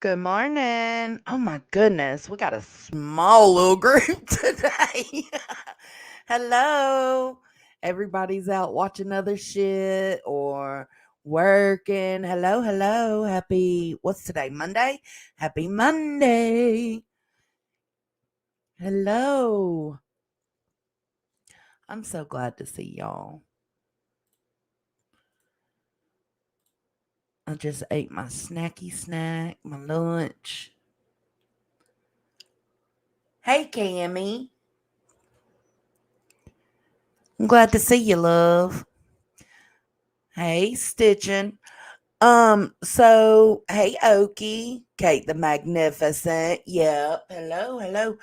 Good morning. Oh my goodness, we got a small little group today. Hello. Everybody's out watching other shit or working. Hello, hello. Happy, what's today? Monday? Happy Monday. Hello. I'm so glad to see y'all. I just ate my snacky snack, my lunch. Hey, Cammy. I'm glad to see you, love. Hey, Stitching. So hey Okie, Kate the Magnificent. Yep. Hello, hello.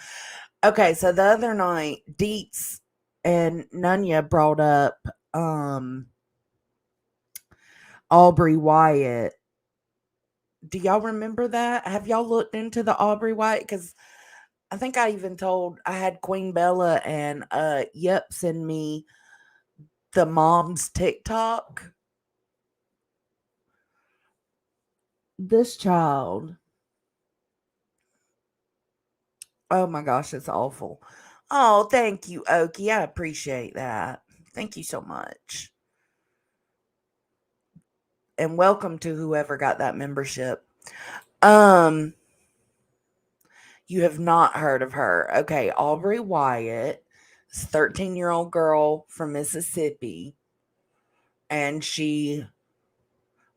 Okay, so the other night, Deets and Nunya brought up Aubreigh Wyatt. Do y'all remember that? Have y'all looked into the Aubreigh Wyatt? Because I think I even told I had Queen Bella and Yep send me the mom's TikTok. This child. Oh my gosh, it's awful. Oh, thank you, Okie. I appreciate that. Thank you so much. And welcome to whoever got that membership. Um, you have not heard of her. Okay, Aubreigh Wyatt, 13-year-old girl from Mississippi, and she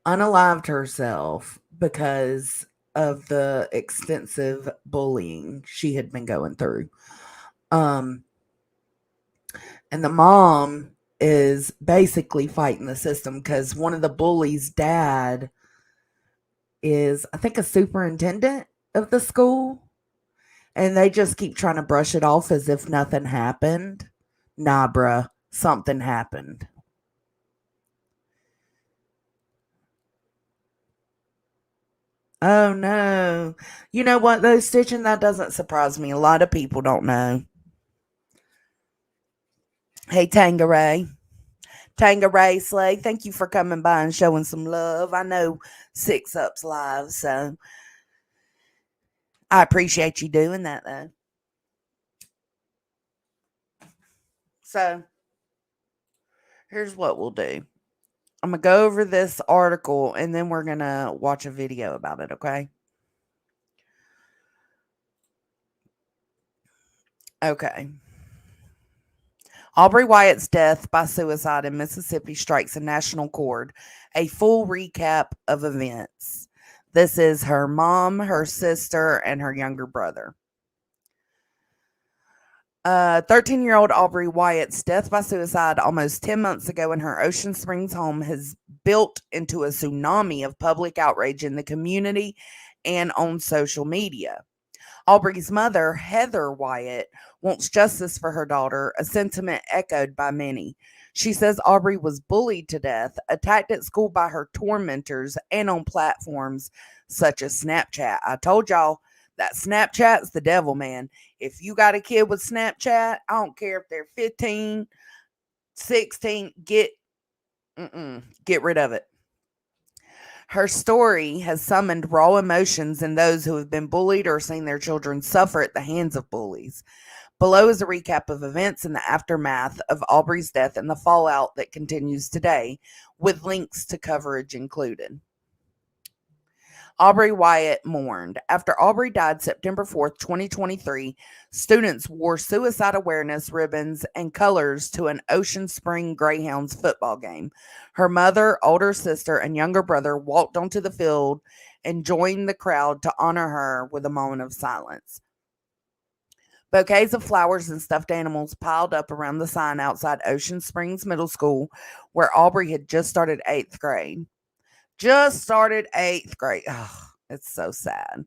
unalived herself because of the extensive bullying she had been going through. Um, And the mom is basically fighting the system because one of the bullies' dad is, I think, a superintendent of the school. And they just keep trying to brush it off as if nothing happened. Nah, bruh, something happened. Oh, no. You know what, though, Stitching? That doesn't surprise me. A lot of people don't know. Hey, Tangeray. Tangeray Slay, thank you for coming by and showing some love. I know Six Up's live, so I appreciate you doing that, though. So here's what we'll do. I'm gonna go over this article and then we're gonna watch a video about it, okay? Okay. Aubreigh Wyatt's death by suicide in Mississippi strikes a national chord. A full recap of events. This is her mom, her sister, and her younger brother. 13-year-old Aubreigh Wyatt's death by suicide almost 10 months ago in her Ocean Springs home has built into a tsunami of public outrage in the community and on social media. Aubreigh's mother, Heather Wyatt, wants justice for her daughter, a sentiment echoed by many. She says Aubreigh was bullied to death, attacked at school by her tormentors, and on platforms such as Snapchat. I told y'all that Snapchat's the devil, man. If you got a kid with Snapchat, I don't care if they're 15, 16, get rid of it. Her story has summoned raw emotions in those who have been bullied or seen their children suffer at the hands of bullies. Below is a recap of events in the aftermath of Aubreigh's death and the fallout that continues today, with links to coverage included. Aubreigh Wyatt mourned. After Aubreigh died September 4th, 2023, students wore suicide awareness ribbons and colors to an Ocean Spring Greyhounds football game. Her mother, older sister, and younger brother walked onto the field and joined the crowd to honor her with a moment of silence. Bouquets of flowers and stuffed animals piled up around the sign outside Ocean Springs Middle School, where Aubreigh had just started eighth grade. Just started 8th grade. Oh, it's so sad.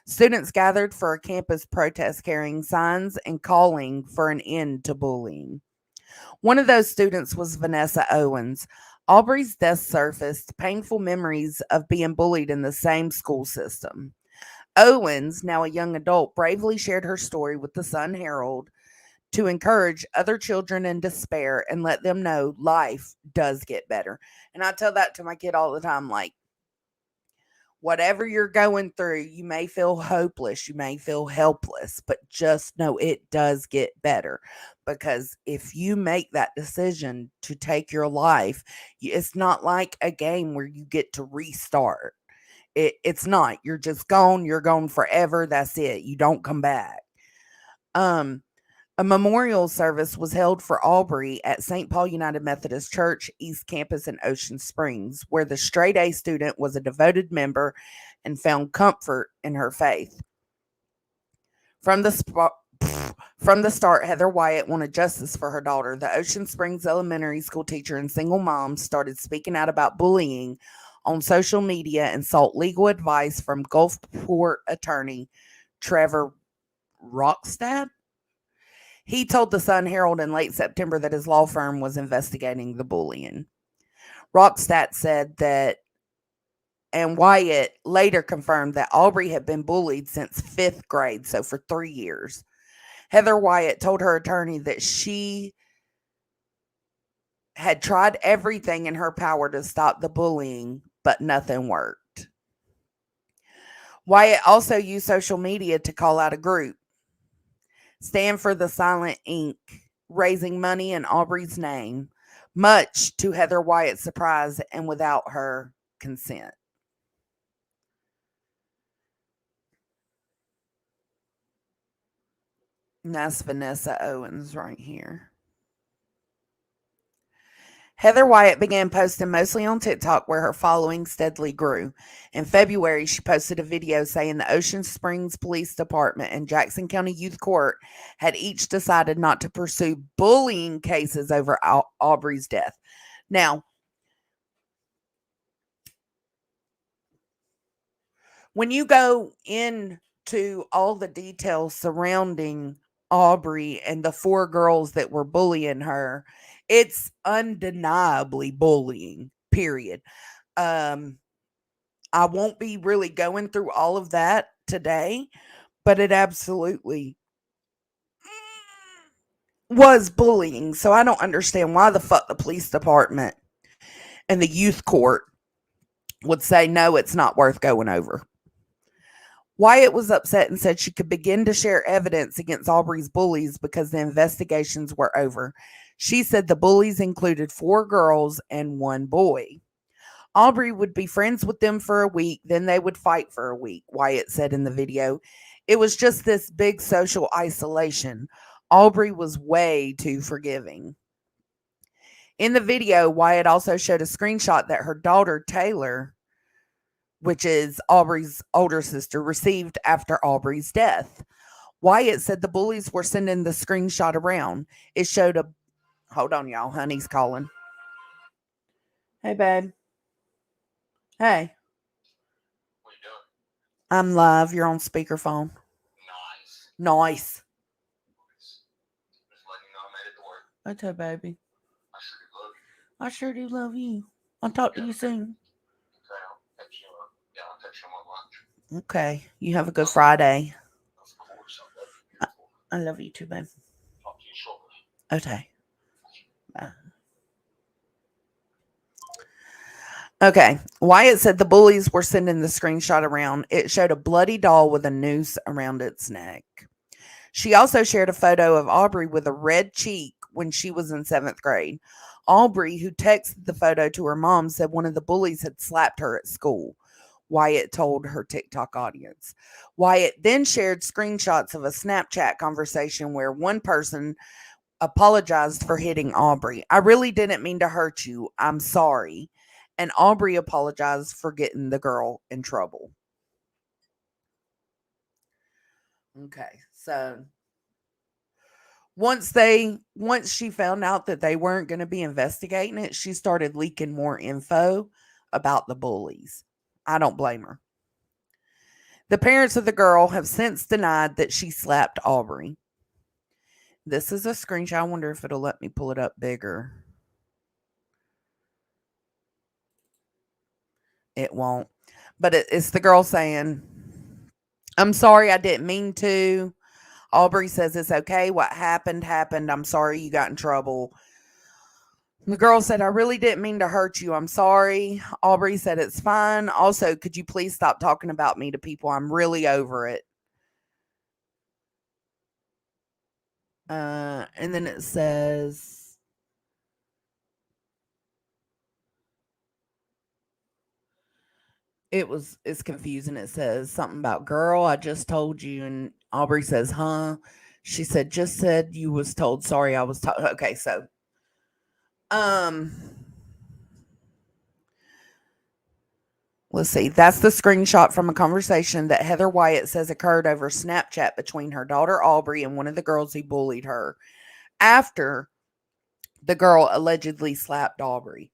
Students gathered for a campus protest carrying signs and calling for an end to bullying. One of those students was Vanessa Owens. Aubrey's death surfaced painful memories of being bullied in the same school system. Owens, now a young adult, bravely shared her story with the Sun Herald to encourage other children in despair and let them know life does get better. And I tell that to my kid all the time, like, whatever you're going through, you may feel hopeless, you may feel helpless, but just know it does get better. Because if you make that decision to take your life, it's not like a game where you get to restart. It's not. You're just gone. You're gone forever. That's it. You don't come back. Um, a memorial service was held for Aubrey at St. Paul United Methodist Church East Campus in Ocean Springs, where the straight A student was a devoted member and found comfort in her faith. From the from the start, Heather Wyatt wanted justice for her daughter. The Ocean Springs elementary school teacher and single mom started speaking out about bullying on social media and sought legal advice from Gulfport attorney Trevor Rockstad. He told the Sun Herald in late September that his law firm was investigating the bullying. Rockstad said that, and Wyatt later confirmed that Aubrey had been bullied since 5th grade, so for 3 years. Heather Wyatt told her attorney that she had tried everything in her power to stop the bullying, but nothing worked. Wyatt also used social media to call out a group, Stand for the Silent Ink, raising money in Aubrey's name, much to Heather Wyatt's surprise and without her consent. And that's Vanessa Owens right here. Heather Wyatt began posting mostly on TikTok, where her following steadily grew. In February, she posted a video saying the Ocean Springs Police Department and Jackson County Youth Court had each decided not to pursue bullying cases over Aubrey's death. Now, when you go into all the details surrounding Aubrey and the 4 girls that were bullying her, it's undeniably bullying, period. Um, I won't be really going through all of that today, but it absolutely was bullying. So I don't understand why the fuck the police department and the youth court would say, no, it's not worth going over. Wyatt was upset and said she could begin to share evidence against Aubrey's bullies because the investigations were over. She said the bullies included 4 girls and 1 boy. Aubrey would be friends with them for a week, then they would fight for a week, Wyatt said in the video. It was just this big social isolation. Aubrey was way too forgiving. In the video, Wyatt also showed a screenshot that her daughter, Taylor, which is Aubrey's older sister, received after Aubrey's death. Wyatt said the bullies were sending the screenshot around. It showed a. Hold on, y'all. Honey's calling. Hey, babe. Hey. What you doing? I'm live. You're on speakerphone. Nice. Just letting you know I made it to work. Okay, baby. I sure do love you. I'll talk to you soon. Okay. You have a good Friday. Of course. I love you too, babe. Talk to you shortly. Okay. Bye. Okay. Wyatt said the bullies were sending the screenshot around. It showed a bloody doll with a noose around its neck. She also shared a photo of Aubrey with a red cheek when she was in 7th grade. Aubrey, who texted the photo to her mom, said one of the bullies had slapped her at school. Wyatt told her TikTok audience. Wyatt then shared screenshots of a Snapchat conversation where one person apologized for hitting Aubrey. I really didn't mean to hurt you. I'm sorry. And Aubrey apologized for getting the girl in trouble. Okay, so once she found out that they weren't going to be investigating it, she started leaking more info about the bullies. I don't blame her. The parents of the girl have since denied that she slapped Aubreigh. This is a screenshot. I wonder if it'll let me pull it up bigger. It won't. But it's the girl saying, I'm sorry, I didn't mean to. Aubreigh says it's okay. What happened, happened. I'm sorry you got in trouble. The girl said, I really didn't mean to hurt you. I'm sorry. Aubreigh said, it's fine. Also, could you please stop talking about me to people? I'm really over it. And then it says, it's confusing. It says something about girl, I just told you. And Aubreigh says, huh? She said, just said you was told. Sorry, I was told. Okay, so, um, let's see. That's the screenshot from a conversation that Heather Wyatt says occurred over Snapchat between her daughter Aubreigh and one of the girls who bullied her after the girl allegedly slapped Aubreigh.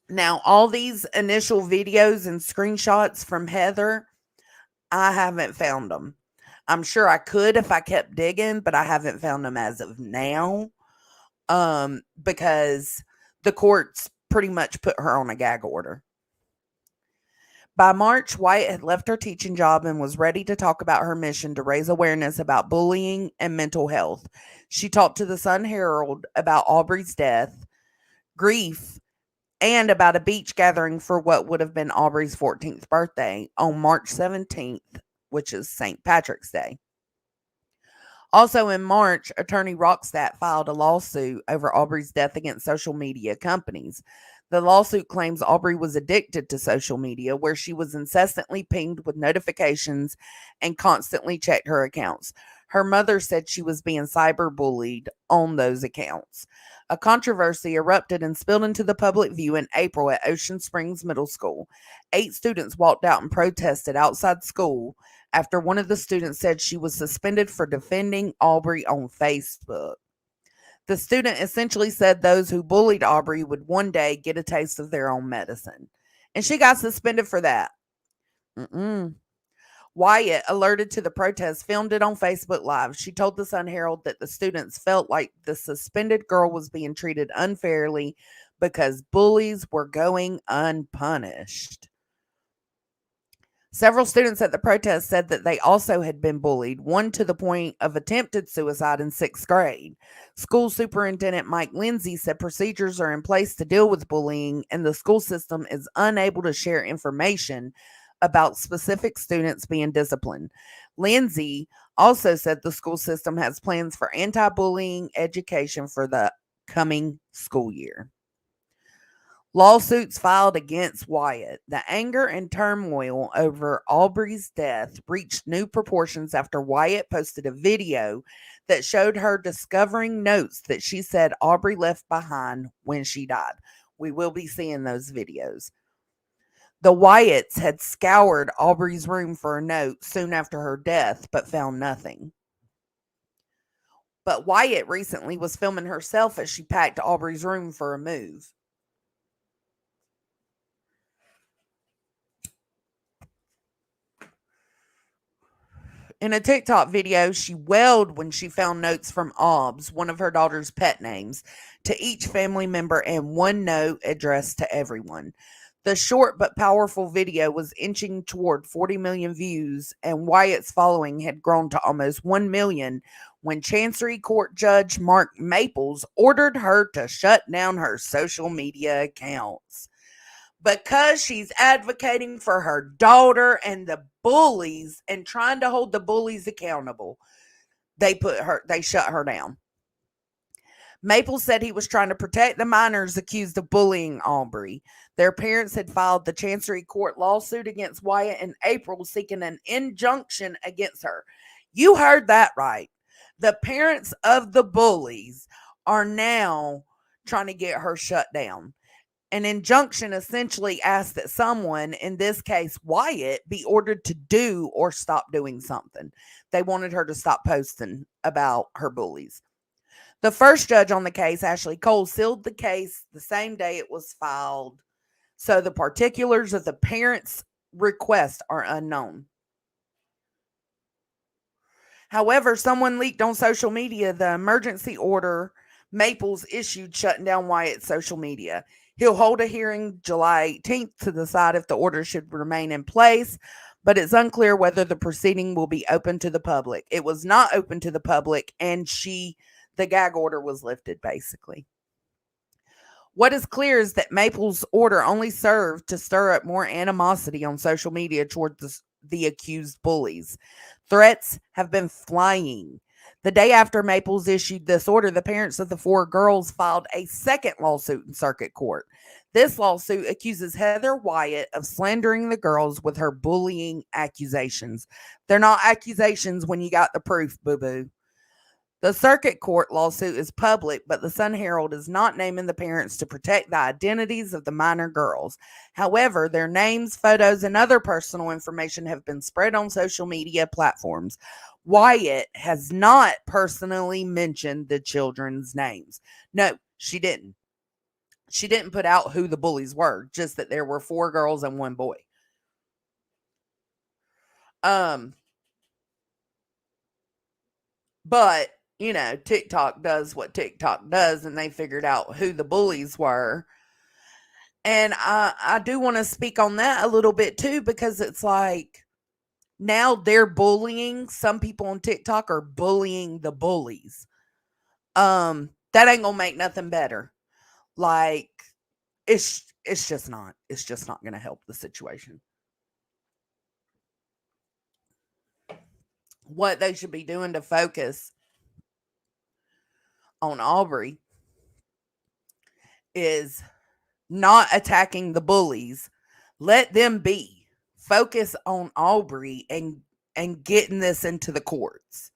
Now, all these initial videos and screenshots from Heather, I haven't found them. I'm sure I could if I kept digging, but I haven't found them as of now. Because the courts pretty much put her on a gag order. By March, Wyatt had left her teaching job and was ready to talk about her mission to raise awareness about bullying and mental health. She talked to the Sun Herald about Aubreigh's death, grief, and about a beach gathering for what would have been Aubreigh's 14th birthday on March 17th, which is St. Patrick's Day. Also in March, attorney Rockstadt filed a lawsuit over Aubreigh's death against social media companies. The lawsuit claims Aubreigh was addicted to social media, where she was incessantly pinged with notifications and constantly checked her accounts. Her mother said she was being cyberbullied on those accounts. A controversy erupted and spilled into the public view in April at Ocean Springs Middle School. 8 students walked out and protested outside school after one of the students said she was suspended for defending Aubreigh on Facebook. The student essentially said those who bullied Aubreigh would one day get a taste of their own medicine. And she got suspended for that. Wyatt, alerted to the protest, filmed it on Facebook Live. She told the Sun Herald that the students felt like the suspended girl was being treated unfairly because bullies were going unpunished. Several students at the protest said that they also had been bullied, one to the point of attempted suicide in 6th grade. School Superintendent Mike Lindsay said procedures are in place to deal with bullying, and the school system is unable to share information about specific students being disciplined. Lindsay also said the school system has plans for anti-bullying education for the coming school year. Lawsuits filed against Wyatt. The anger and turmoil over Aubreigh's death reached new proportions after Wyatt posted a video that showed her discovering notes that she said Aubreigh left behind when she died. We will be seeing those videos. The Wyatts had scoured Aubreigh's room for a note soon after her death, but found nothing. But Wyatt recently was filming herself as she packed Aubreigh's room for a move. In a TikTok video, she wailed when she found notes from Aubs, one of her daughter's pet names, to each family member and one note addressed to everyone. The short but powerful video was inching toward 40 million views, and Wyatt's following had grown to almost 1 million when Chancery Court Judge Mark Maples ordered her to shut down her social media accounts. Because she's advocating for her daughter and the bullies and trying to hold the bullies accountable, they shut her down. Maple said he was trying to protect the minors accused of bullying Aubreigh. Their parents had filed the Chancery Court lawsuit against Wyatt in April, seeking an injunction against her. You heard that right. The parents of the bullies are now trying to get her shut down. An injunction essentially asks that someone, in this case Wyatt, be ordered to do or stop doing something. They wanted her to stop posting about her bullies. The first judge on the case, Ashley Cole, sealed the case the same day it was filed, so the particulars of the parents' request are unknown. However, someone leaked on social media the emergency order Maples issued shutting down Wyatt's social media. He'll hold a hearing July 18th to decide if the order should remain in place, but it's unclear whether the proceeding will be open to the public. It was not open to the public, and the gag order was lifted, basically. What is clear is that Maples' order only served to stir up more animosity on social media toward the accused bullies. Threats have been flying. The day after Maples issued this order, the parents of the four girls filed a second lawsuit in circuit court. This lawsuit accuses Heather Wyatt of slandering the girls with her bullying accusations. They're not accusations when you got the proof, boo boo. The circuit court lawsuit is public, but the Sun Herald is not naming the parents to protect the identities of the minor girls. However, their names, photos, and other personal information have been spread on social media platforms. Wyatt has not personally mentioned the children's names. No, she didn't. She didn't put out who the bullies were, just that there were four girls and one boy. But TikTok does what TikTok does, and they figured out who the bullies were. And I do want to speak on that a little bit too, because it's like now they're bullying. Some people on TikTok are bullying the bullies. That ain't gonna make nothing better. Like it's just not. It's just not gonna help the situation. What they should be doing to focus on Aubreigh is not attacking the bullies. Let them be. Focus on Aubreigh and getting this into the courts.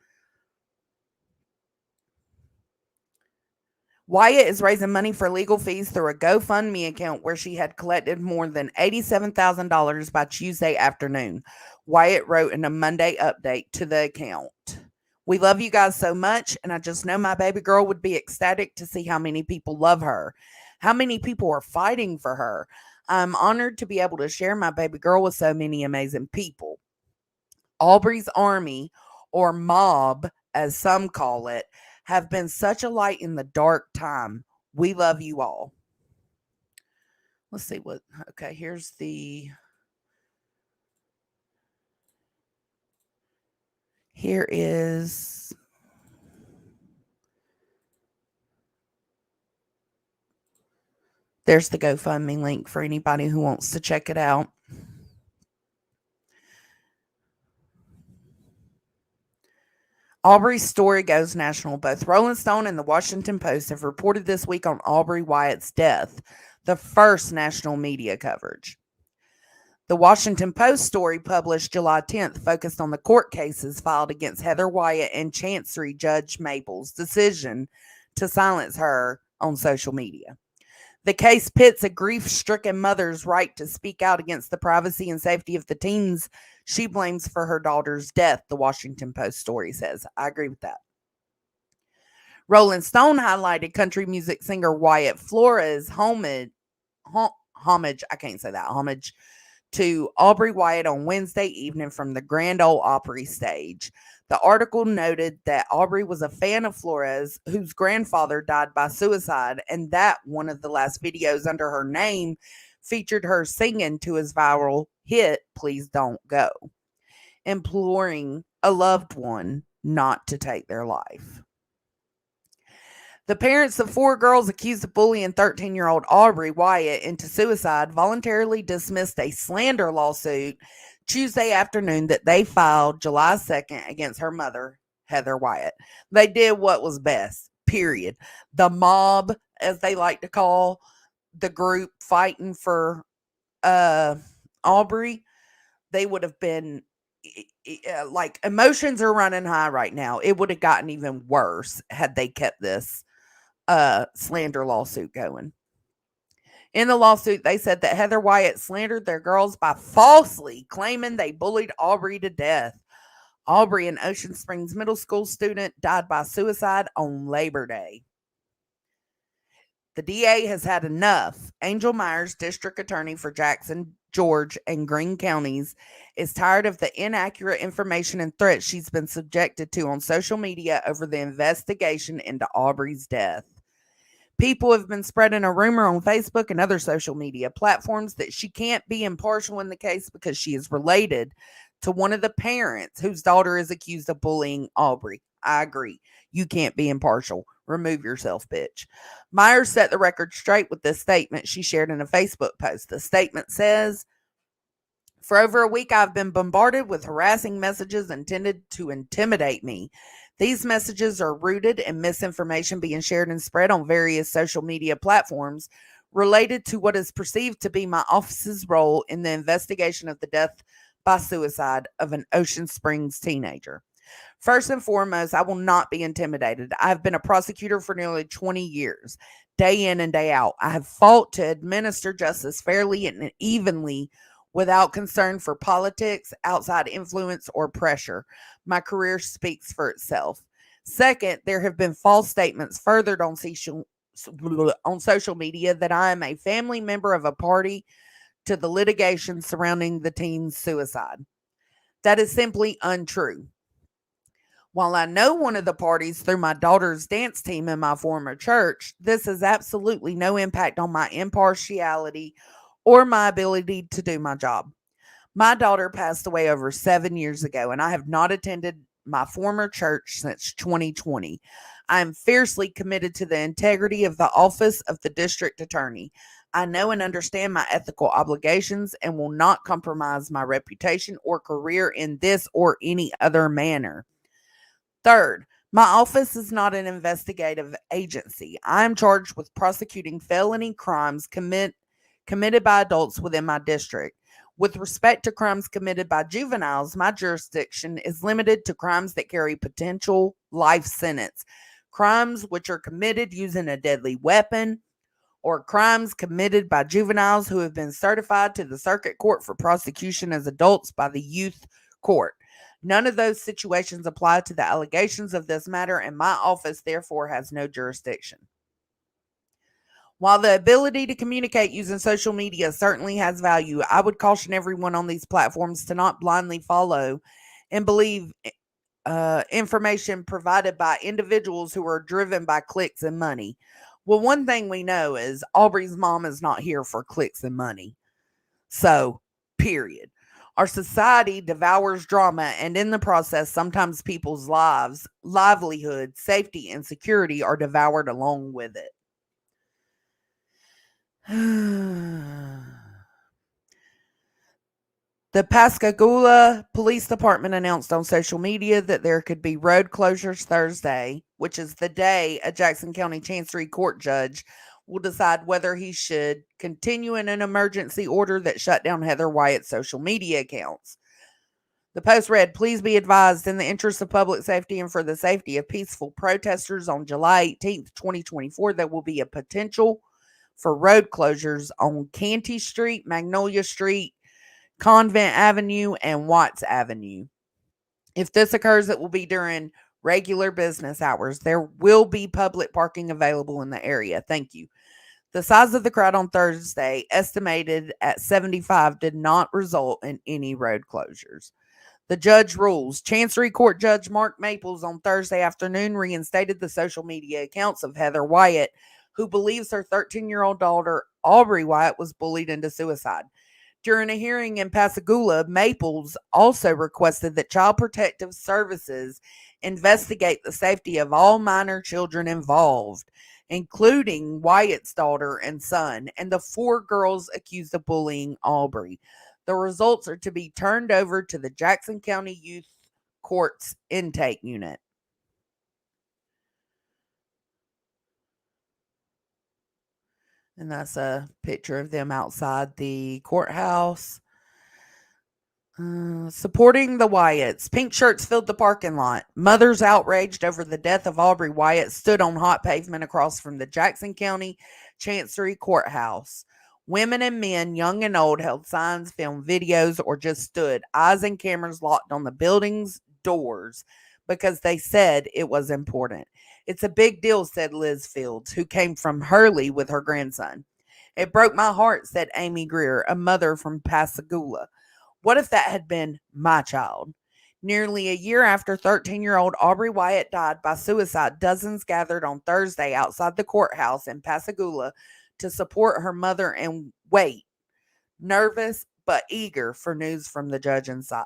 Wyatt is raising money for legal fees through a GoFundMe account where she had collected more than $87,000 by Tuesday afternoon. Wyatt wrote in a Monday update to the account. We love you guys so much, and I just know my baby girl would be ecstatic to see how many people love her, how many people are fighting for her. I'm honored to be able to share my baby girl with so many amazing people. Aubreigh's army, or mob, as some call it, have been such a light in the dark time. We love you all. Let's see what. Okay, here's the. Here is. There's the GoFundMe link for anybody who wants to check it out. Aubreigh's story goes national. Both Rolling Stone and the Washington Post have reported this week on Aubreigh Wyatt's death, the first national media coverage. The Washington Post story published July 10th focused on the court cases filed against Heather Wyatt and Chancery Judge Maples' decision to silence her on social media. The case pits a grief-stricken mother's right to speak out against the privacy and safety of the teens she blames for her daughter's death, the Washington Post story says. I agree with that. Rolling Stone highlighted country music singer Wyatt Flores' homage to Aubreigh Wyatt on Wednesday evening from the Grand Ole Opry stage. The article noted that Aubreigh was a fan of Flores, whose grandfather died by suicide, and that one of the last videos under her name featured her singing to his viral hit, Please Don't Go, imploring a loved one not to take their life. The parents of four girls accused of bullying 13-year-old Aubreigh Wyatt into suicide voluntarily dismissed a slander lawsuit Tuesday afternoon that they filed July 2nd against her mother, Heather Wyatt. They did what was best, period. The mob, as they like to call the group fighting for Aubreigh, they would have been like, emotions are running high right now. It would have gotten even worse had they kept this slander lawsuit going. In the lawsuit, they said that Heather Wyatt slandered their girls by falsely claiming they bullied Aubreigh to death. Aubreigh, an Ocean Springs middle school student, died by suicide on Labor Day. The DA has had enough. Angel Myers, district attorney for Jackson, George, and Greene counties, is tired of the inaccurate information and threats she's been subjected to on social media over the investigation into Aubreigh's death. People have been spreading a rumor on Facebook and other social media platforms that she can't be impartial in the case because she is related to one of the parents whose daughter is accused of bullying Aubreigh. I agree. You can't be impartial. Remove yourself, bitch. Myers set the record straight with this statement she shared in a Facebook post. The statement says, "For over a week, I've been bombarded with harassing messages intended to intimidate me. These messages are rooted in misinformation being shared and spread on various social media platforms related to what is perceived to be my office's role in the investigation of the death by suicide of an Ocean Springs teenager. First and foremost, I will not be intimidated. I have been a prosecutor for nearly 20 years, day in and day out. I have fought to administer justice fairly and evenly without concern for politics, outside influence, or pressure. My career speaks for itself. Second, there have been false statements furthered on social media that I am a family member of a party to the litigation surrounding the teen's suicide. That is simply untrue. While I know one of the parties through my daughter's dance team in my former church, this has absolutely no impact on my impartiality or my ability to do my job. My daughter passed away over 7 years ago, and I have not attended my former church since 2020. I am fiercely committed to the integrity of the office of the district attorney. I know and understand my ethical obligations and will not compromise my reputation or career in this or any other manner. Third, my office is not an investigative agency. I am charged with prosecuting felony crimes committed by adults within my district. With respect to crimes committed by juveniles, my jurisdiction is limited to crimes that carry potential life sentence, crimes which are committed using a deadly weapon, or crimes committed by juveniles who have been certified to the circuit court for prosecution as adults by the youth court. None of those situations apply to the allegations of this matter, and my office therefore has no jurisdiction. While the ability to communicate using social media certainly has value, I would caution everyone on these platforms to not blindly follow and believe information provided by individuals who are driven by clicks and money. Well, one thing we know is Aubreigh's mom is not here for clicks and money. So, period. Our society devours drama, and in the process, sometimes people's lives, livelihood, safety, and security are devoured along with it. The Pascagoula Police Department announced on social media that there could be road closures Thursday, which is the day a Jackson County Chancery Court judge will decide whether he should continue in an emergency order that shut down Heather Wyatt's social media accounts. The post read, "Please be advised, in the interest of public safety and for the safety of peaceful protesters, on July 18th, 2024, there will be a potential for road closures on Canty Street, Magnolia Street, Convent Avenue, and Watts Avenue. If this occurs, it will be during regular business hours. There will be public parking available in the area. Thank you." The size of the crowd on Thursday, estimated at 75, did not result in any road closures. The judge rules. Chancery Court Judge Mark Maples on Thursday afternoon reinstated the social media accounts of Heather Wyatt, who believes her 13-year-old daughter, Aubreigh Wyatt, was bullied into suicide. During a hearing in Pascagoula, Maples also requested that Child Protective Services investigate the safety of all minor children involved, including Wyatt's daughter and son, and the 4 girls accused of bullying Aubreigh. The results are to be turned over to the Jackson County Youth Court's intake unit. And that's a picture of them outside the courthouse. Supporting the Wyatts. Pink shirts filled the parking lot. Mothers outraged over the death of Aubreigh Wyatt stood on hot pavement across from the Jackson County Chancery Courthouse. Women and men, young and old, held signs, filmed videos, or just stood, eyes and cameras locked on the building's doors because they said it was important. It's a big deal, said Liz Fields, who came from Hurley with her grandson. It broke my heart, said Amy Greer, a mother from Pascagoula. What if that had been my child? Nearly a year after 13-year-old Aubreigh Wyatt died by suicide, dozens gathered on Thursday outside the courthouse in Pascagoula to support her mother and wait, nervous but eager for news from the judge inside.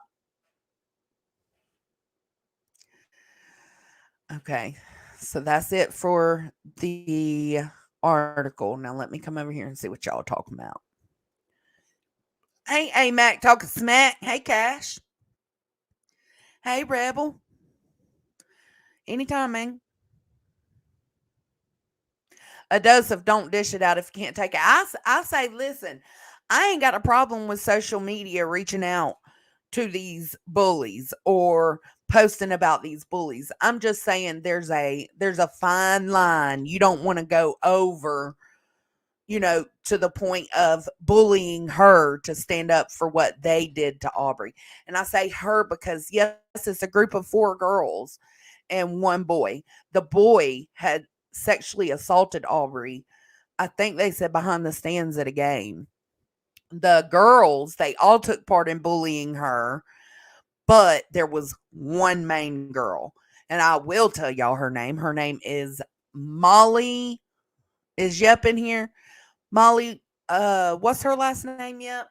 Okay, so that's it for the article. Now let me come over here and see what y'all are talking about. Hey, Mac, talking smack. Hey, Cash. Hey, Rebel. Anytime, man. A dose of don't dish it out if you can't take it. I say, listen, I ain't got a problem with social media reaching out to these bullies or posting about these bullies. I'm just saying there's a fine line. You don't want to go over, to the point of bullying her to stand up for what they did to Aubreigh. And I say her because, yes, it's a group of 4 girls and 1 boy. The boy had sexually assaulted Aubreigh, I think they said behind the stands at a game. The girls, they all took part in bullying her, but there was one main girl. And I will tell y'all her name. Her name is Molly. Is Yep in here? Molly, what's her last name, Yep?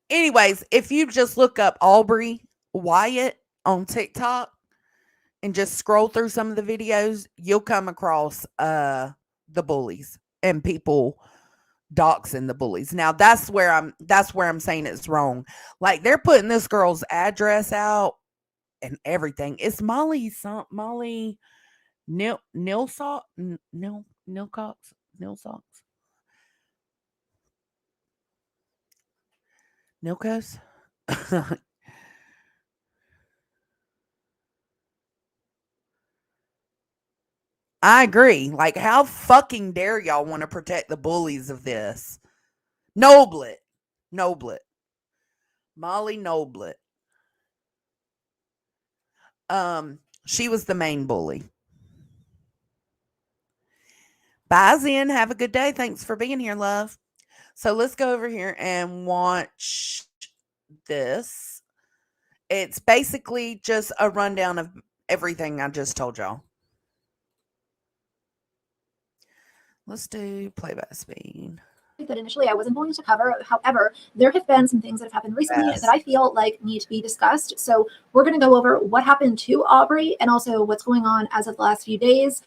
Anyways, if you just look up Aubreigh Wyatt on TikTok and just scroll through some of the videos, you'll come across the bullies and people doxing the bullies. Now that's where I'm saying it's wrong. Like they're putting this girl's address out and everything. It's Molly Nilcox. Nilcos. I agree. Like, how fucking dare y'all want to protect the bullies of this? Noblet. Noblet. Molly Noblet. She was the main bully. Bye, Zen. Have a good day. Thanks for being here, love. So let's go over here and watch this. It's basically just a rundown of everything I just told y'all. Let's do playback speed. That initially I wasn't going to cover. However, there have been some things that have happened recently that I feel like need to be discussed. So we're going to go over what happened to Aubreigh and also what's going on as of the last few days.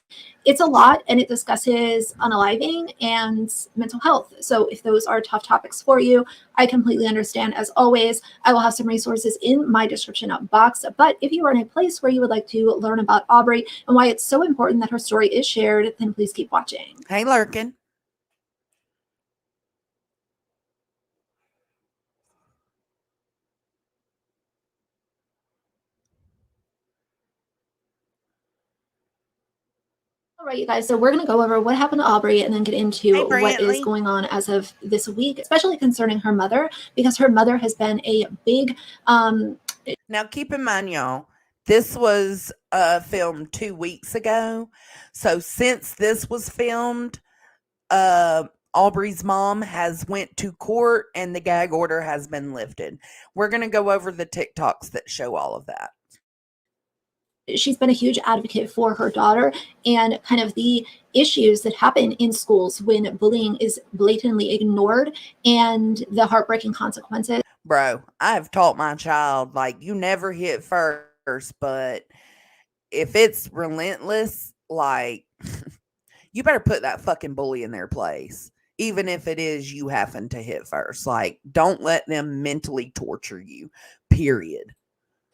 It's a lot, and it discusses unaliving and mental health. So if those are tough topics for you, I completely understand. As always, I will have some resources in my description box. But if you are in a place where you would like to learn about Aubreigh and why it's so important that her story is shared, then please keep watching. Hey, Lurkin. All right, you guys, so we're going to go over what happened to Aubreigh and then get into what is going on as of this week, especially concerning her mother, because her mother has been a big... Now, keep in mind, y'all, this was filmed 2 weeks ago. So since this was filmed, Aubreigh's mom has went to court and the gag order has been lifted. We're going to go over the TikToks that show all of that. She's been a huge advocate for her daughter and kind of the issues that happen in schools when bullying is blatantly ignored and the heartbreaking consequences. Bro, I have taught my child, like, you never hit first, but if it's relentless, like, you better put that fucking bully in their place, even if it is you having to hit first. Like, don't let them mentally torture you, period.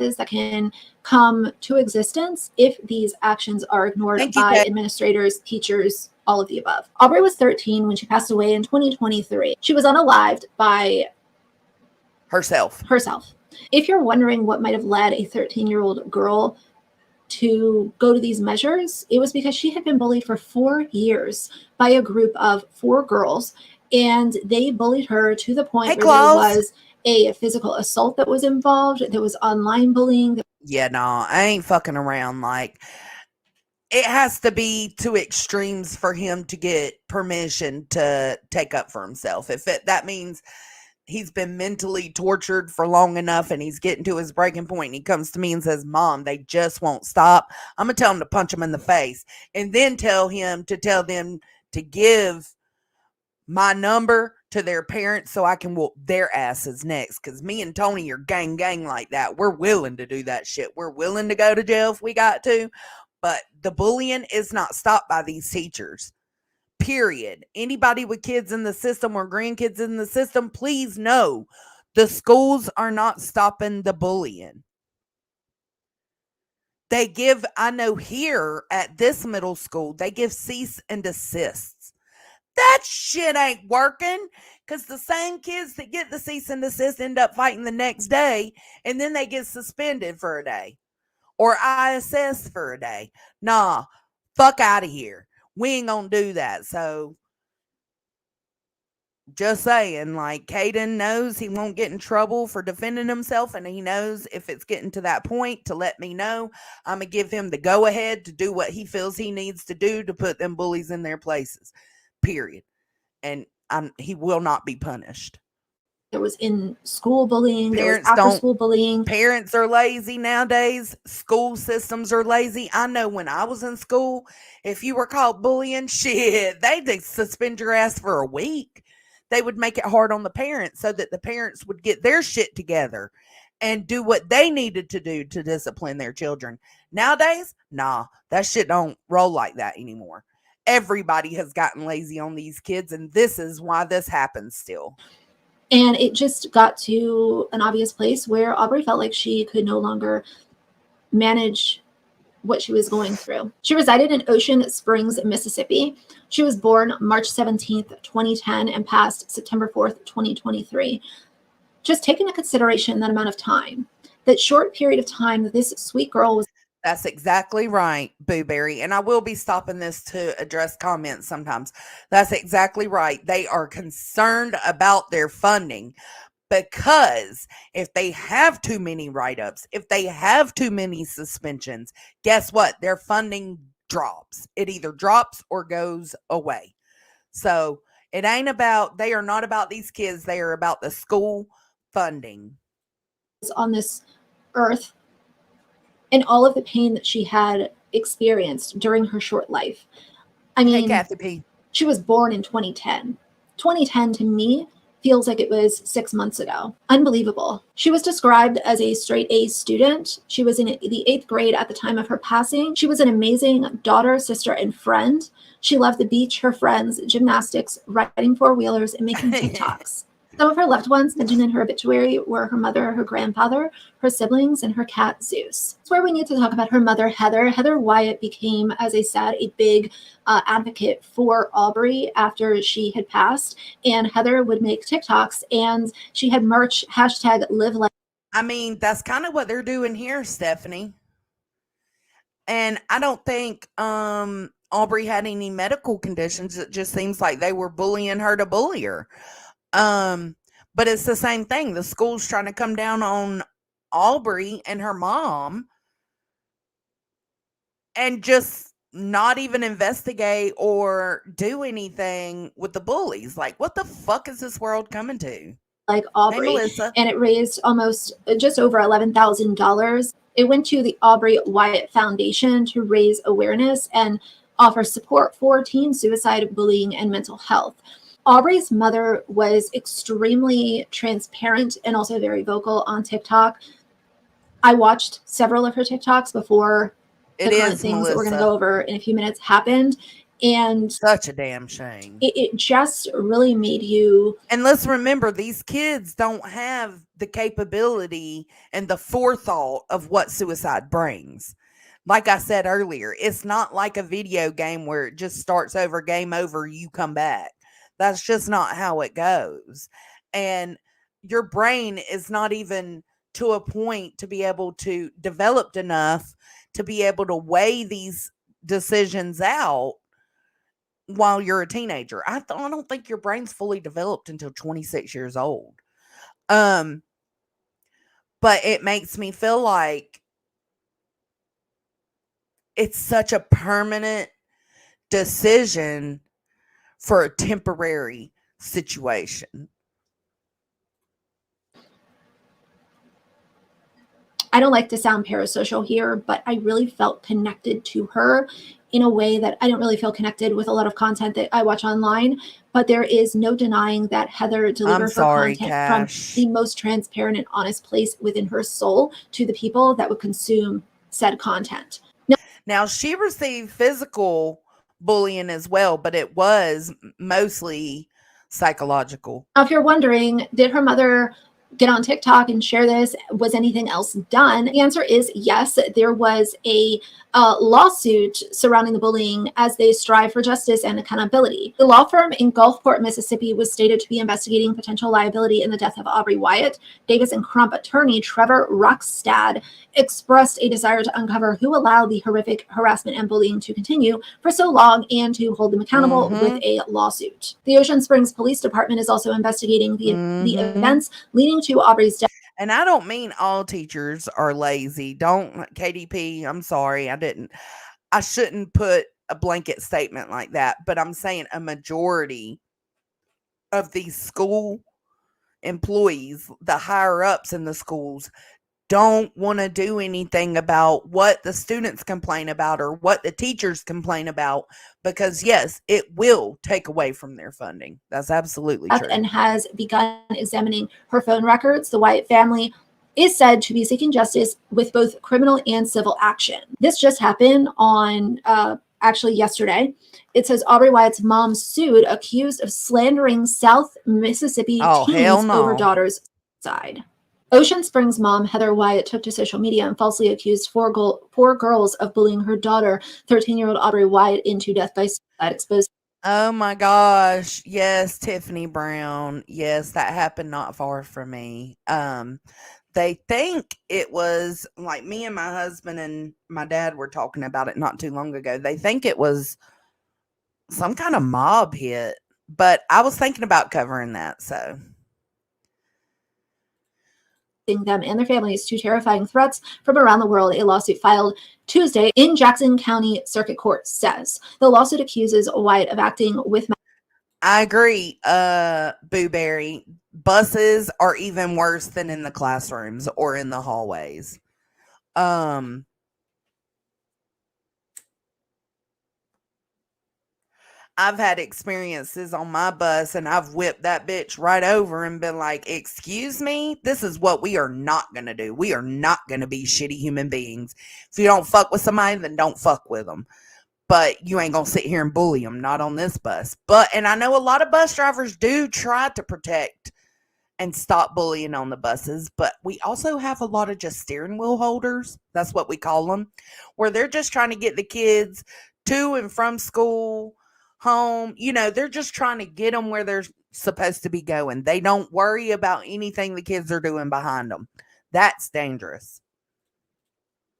That can come to existence if these actions are ignored by administrators, teachers, all of the above. Aubreigh was 13 when she passed away in 2023. She was unalived by herself. If you're wondering what might have led a 13-year-old girl to go to these measures, it was because she had been bullied for 4 years by a group of 4 girls, and they bullied her to the point where there was a physical assault that was involved. There was online bullying. Yeah, no, I ain't fucking around. Like, it has to be to extremes for him to get permission to take up for himself. If that means he's been mentally tortured for long enough and he's getting to his breaking point and he comes to me and says, Mom, they just won't stop, I'm going to tell him to punch him in the face and then tell them to give my number to their parents so I can whoop their asses next. Because me and Tony are gang like that. We're willing to do that shit. We're willing to go to jail if we got to. But the bullying is not stopped by these teachers. Period. Anybody with kids in the system or grandkids in the system, please know the schools are not stopping the bullying. They give, I know here at this middle school, they give cease and desists. That shit ain't working because the same kids that get the cease and desist end up fighting the next day and then they get suspended for a day or ISS for a day. Nah, fuck out of here. We ain't gonna do that. So just saying, like, Caden knows he won't get in trouble for defending himself, and he knows if it's getting to that point to let me know. I'm going to give him the go-ahead to do what he feels he needs to do to put them bullies in their places, period. And he will not be punished. There was in-school bullying. There was after-school bullying. Parents are lazy nowadays. School systems are lazy. I know when I was in school, if you were caught bullying, shit, they'd suspend your ass for a week. They would make it hard on the parents so that the parents would get their shit together and do what they needed to do to discipline their children. Nowadays, nah, that shit don't roll like that anymore. Everybody has gotten lazy on these kids, and this is why this happens still. And it just got to an obvious place where Aubreigh felt like she could no longer manage what she was going through. She resided in Ocean Springs, Mississippi. She was born March 17th, 2010, and passed September 4th, 2023. Just take into consideration that amount of time, that short period of time that this sweet girl was. That's exactly right, Booberry. And I will be stopping this to address comments sometimes. That's exactly right. They are concerned about their funding because if they have too many write-ups, if they have too many suspensions, guess what? Their funding drops. It either drops or goes away. So it ain't about, they are not about these kids. They are about the school funding. On this earth, and all of the pain that she had experienced during her short life. I mean, hey, Kathy P. She was born in 2010. 2010 to me feels like it was 6 months ago. Unbelievable. She was described as a straight A student. She was in the 8th grade at the time of her passing. She was an amazing daughter, sister, and friend. She loved the beach, her friends, gymnastics, riding four-wheelers, and making TikToks. Some of her loved ones mentioned in her obituary were her mother, her grandfather, her siblings, and her cat, Zeus. That's where we need to talk about her mother, Heather. Heather Wyatt became, as I said, a big advocate for Aubreigh after she had passed. And Heather would make TikToks, and she had merch, hashtag live life. I mean, that's kind of what they're doing here, Stephanie. And I don't think Aubreigh had any medical conditions. It just seems like they were bullying her to bully her. But it's the same thing. The school's trying to come down on Aubreigh and her mom and just not even investigate or do anything with the bullies. Like, what the fuck is this world coming to? Like Aubreigh. Hey, and it raised almost just over $11,000. It went to the Aubreigh Wyatt Foundation to raise awareness and offer support for teen suicide, bullying, and mental health. Aubreigh's mother was extremely transparent and also very vocal on TikTok. I watched several of her TikToks before the current things that we're going to go over in a few minutes happened. And such a damn shame. It just really made you. And let's remember, these kids don't have the capability and the forethought of what suicide brings. Like I said earlier, it's not like a video game where it just starts over, game over, you come back. That's just not how it goes. And your brain is not even to a point to be able to develop enough to be able to weigh these decisions out while you're a teenager. I don't think your brain's fully developed until 26 years old. Um, but it makes me feel like it's such a permanent decision for a temporary situation. I don't like to sound parasocial here, but I really felt connected to her in a way that I don't really feel connected with a lot of content that I watch online. But there is no denying that Heather I'm delivered her sorry, content from Cash. the most transparent and honest place within her soul to the people that would consume said content. Now, she received physical bullying as well, but it was mostly psychological. Now, if you're wondering, did her mother get on TikTok and share this? Was anything else done? The answer is yes. There was a lawsuit surrounding the bullying as they strive for justice and accountability. The law firm in Gulfport, Mississippi, was stated to be investigating potential liability in the death of Aubreigh Wyatt. Davis and Crump attorney Trevor Rockstad expressed a desire to uncover who allowed the horrific harassment and bullying to continue for so long and to hold them accountable with a lawsuit. The Ocean Springs Police Department is also investigating the events leading to Aubrey's death. And I don't mean all teachers are lazy. Don't, KDP, I'm sorry. I shouldn't put a blanket statement like that, but I'm saying a majority of these school employees, the higher ups in the schools, don't want to do anything about what the students complain about or what the teachers complain about, because yes, it will take away from their funding. That's absolutely true. And has begun examining her phone records. The Wyatt family is said to be seeking justice with both criminal and civil action. This just happened on actually yesterday. It says Aubreigh Wyatt's mom sued, accused of slandering South Mississippi teens over daughter's side. Ocean Springs mom Heather Wyatt took to social media and falsely accused four girls of bullying her daughter, 13-year-old Aubreigh Wyatt, into death by suicide, exposed. Oh my gosh. Yes, Tiffany Brown. Yes, that happened not far from me. They think it was like me and my husband and my dad were talking about it not too long ago. They think it was some kind of mob hit, but I was thinking about covering that, so them and their families to terrifying threats from around the world. A lawsuit filed Tuesday in Jackson County Circuit Court says the lawsuit accuses Wyatt of acting with. I agree, Booberry. Buses are even worse than in the classrooms or in the hallways. I've had experiences on my bus and I've whipped that bitch right over and been like, excuse me, this is what we are not going to do. We are not going to be shitty human beings. If you don't fuck with somebody, then don't fuck with them. But you ain't going to sit here and bully them, not on this bus. And I know a lot of bus drivers do try to protect and stop bullying on the buses, but we also have a lot of just steering wheel holders. That's what we call them, where they're just trying to get the kids to and from school, home. They're just trying to get them where they're supposed to be going. They don't worry about anything the kids are doing behind them. That's dangerous.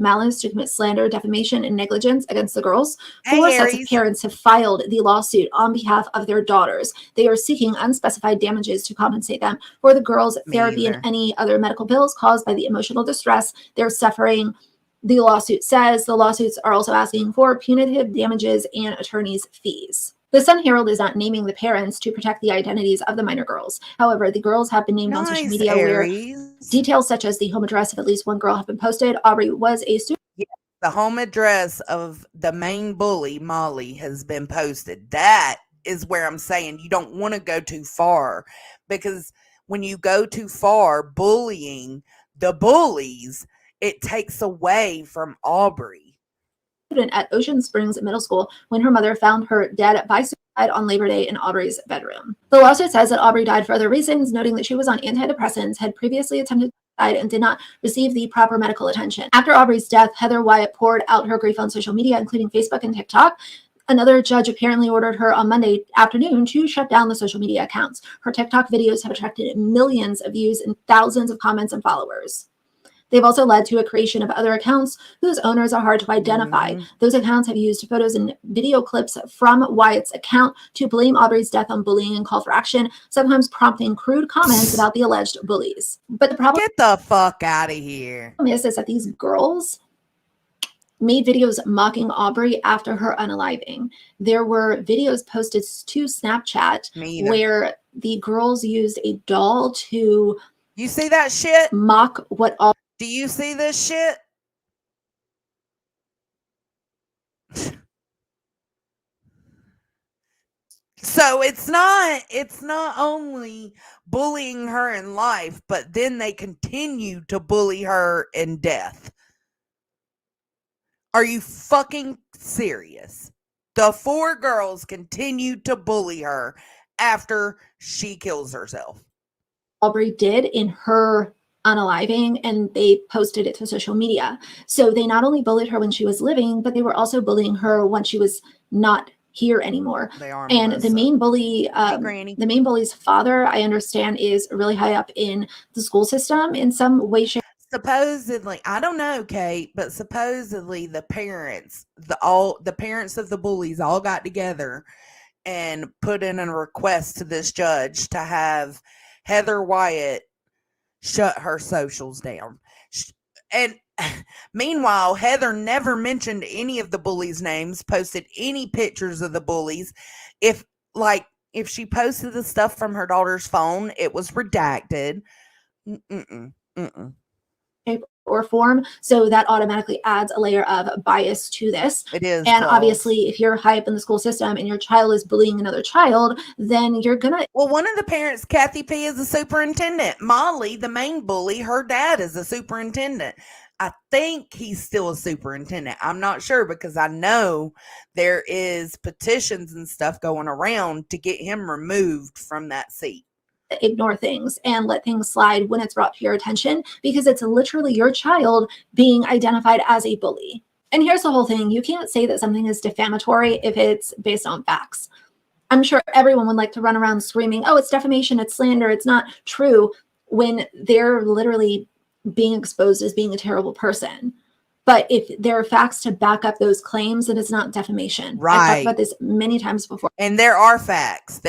Malice to commit slander, defamation, and negligence against the girls. Four sets of parents have filed the lawsuit on behalf of their daughters. They are seeking unspecified damages to compensate them for the girls' therapy and any other medical bills caused by the emotional distress they're suffering. The lawsuit says the lawsuits are also asking for punitive damages and attorneys' fees. The Sun Herald is not naming the parents to protect the identities of the minor girls. However, the girls have been named on social media where details such as the home address of at least one girl have been posted. Aubreigh was a student. Yeah, the home address of the main bully, Molly, has been posted. That is where I'm saying you don't want to go too far, because when you go too far bullying the bullies, it takes away from Aubreigh. At Ocean Springs Middle School when her mother found her dead by suicide on Labor Day in Aubreigh's bedroom. The lawsuit says that Aubreigh died for other reasons, noting that she was on antidepressants, had previously attempted suicide, and did not receive the proper medical attention. After Aubreigh's death, Heather Wyatt poured out her grief on social media, including Facebook and TikTok. Another judge apparently ordered her on Monday afternoon to shut down the social media accounts. Her TikTok videos have attracted millions of views and thousands of comments and followers. They've also led to a creation of other accounts whose owners are hard to identify. Those accounts have used photos and video clips from Wyatt's account to blame Aubreigh's death on bullying and call for action, sometimes prompting crude comments about the alleged bullies. But the problem— get the fuck out of here. is that these girls made videos mocking Aubreigh after her unaliving. There were videos posted to Snapchat where the girls used a doll to— you see that shit? Mock what Aubreigh— do you see this shit? So it's not only bullying her in life, but then they continue to bully her in death. Are you fucking serious? The 4 girls continue to bully her after she kills herself. Aubreigh did in her unaliving, and they posted it to social media. So they not only bullied her when she was living, but they were also bullying her when she was not here anymore. They are. And the main bully, the main bully's father, I understand, is really high up in the school system in some way, shape. Supposedly, I don't know, Kate, but supposedly the parents of the bullies all got together and put in a request to this judge to have Heather Wyatt shut her socials down. And meanwhile, Heather never mentioned any of the bullies' names, posted any pictures of the bullies. If she posted the stuff from her daughter's phone, it was redacted. Or form, so that automatically adds a layer of bias to this. It is. And obviously, if you're high up in the school system and your child is bullying another child, then you're gonna— well, one of the parents, Kathy P, is a superintendent. Molly, the main bully, her dad is a superintendent. I think he's still a superintendent. I'm not sure, because I know there is petitions and stuff going around to get him removed from that seat. Ignore things and let things slide when it's brought to your attention, because it's literally your child being identified as a bully. And here's the whole thing: you can't say that something is defamatory if it's based on facts. I'm sure everyone would like to run around screaming, oh, it's defamation, it's slander, it's not true, when they're literally being exposed as being a terrible person. But if there are facts to back up those claims, then it's not defamation. Right. I've talked about this many times before. And there are facts.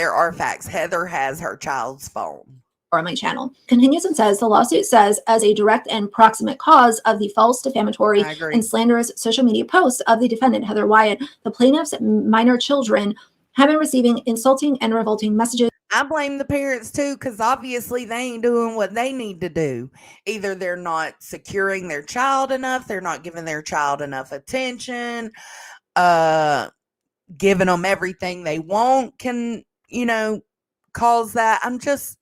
Heather has her child's phone. On my channel. Continues and says, the lawsuit says, as a direct and proximate cause of the false, defamatory, and slanderous social media posts of the defendant, Heather Wyatt, the plaintiff's minor children have been receiving insulting and revolting messages. I blame the parents too, because obviously they ain't doing what they need to do. Either they're not securing their child enough, they're not giving their child enough attention, giving them everything they want can, cause that. I'm just,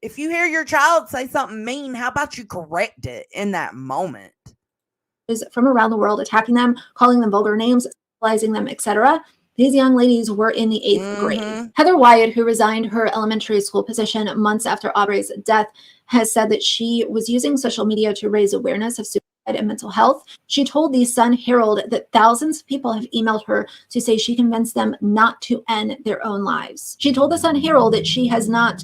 if you hear your child say something mean, how about you correct it in that moment? From around the world, attacking them, calling them vulgar names, sexualizing them, etc. These young ladies were in the 8th grade. Heather Wyatt, who resigned her elementary school position months after Aubreigh's death, has said that she was using social media to raise awareness of suicide and mental health. She told the Sun Herald that thousands of people have emailed her to say she convinced them not to end their own lives. She told the Sun Herald that she has not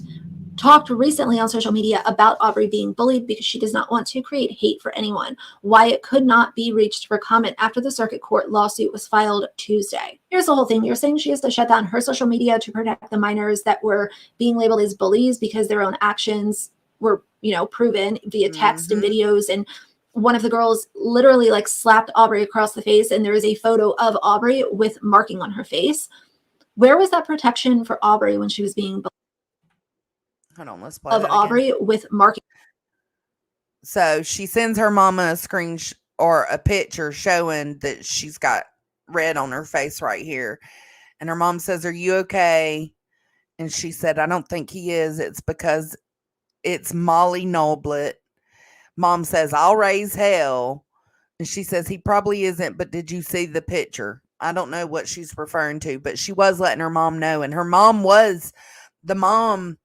talked recently on social media about Aubreigh being bullied because she does not want to create hate for anyone. Wyatt could not be reached for comment after the circuit court lawsuit was filed Tuesday. Here's the whole thing. You're saying she has to shut down her social media to protect the minors that were being labeled as bullies because their own actions were, proven via text and videos. And one of the girls literally slapped Aubreigh across the face, and there is a photo of Aubreigh with marking on her face. Where was that protection for Aubreigh when she was being bullied? Hold on, let's play of Aubreigh with marking. So she sends her mama a screen or a picture showing that she's got red on her face right here. And her mom says, are you okay? And she said, I don't think he is. It's because it's Molly Noblet. Mom says, I'll raise hell. And she says, he probably isn't, but did you see the picture? I don't know what she's referring to, but she was letting her mom know. And the mom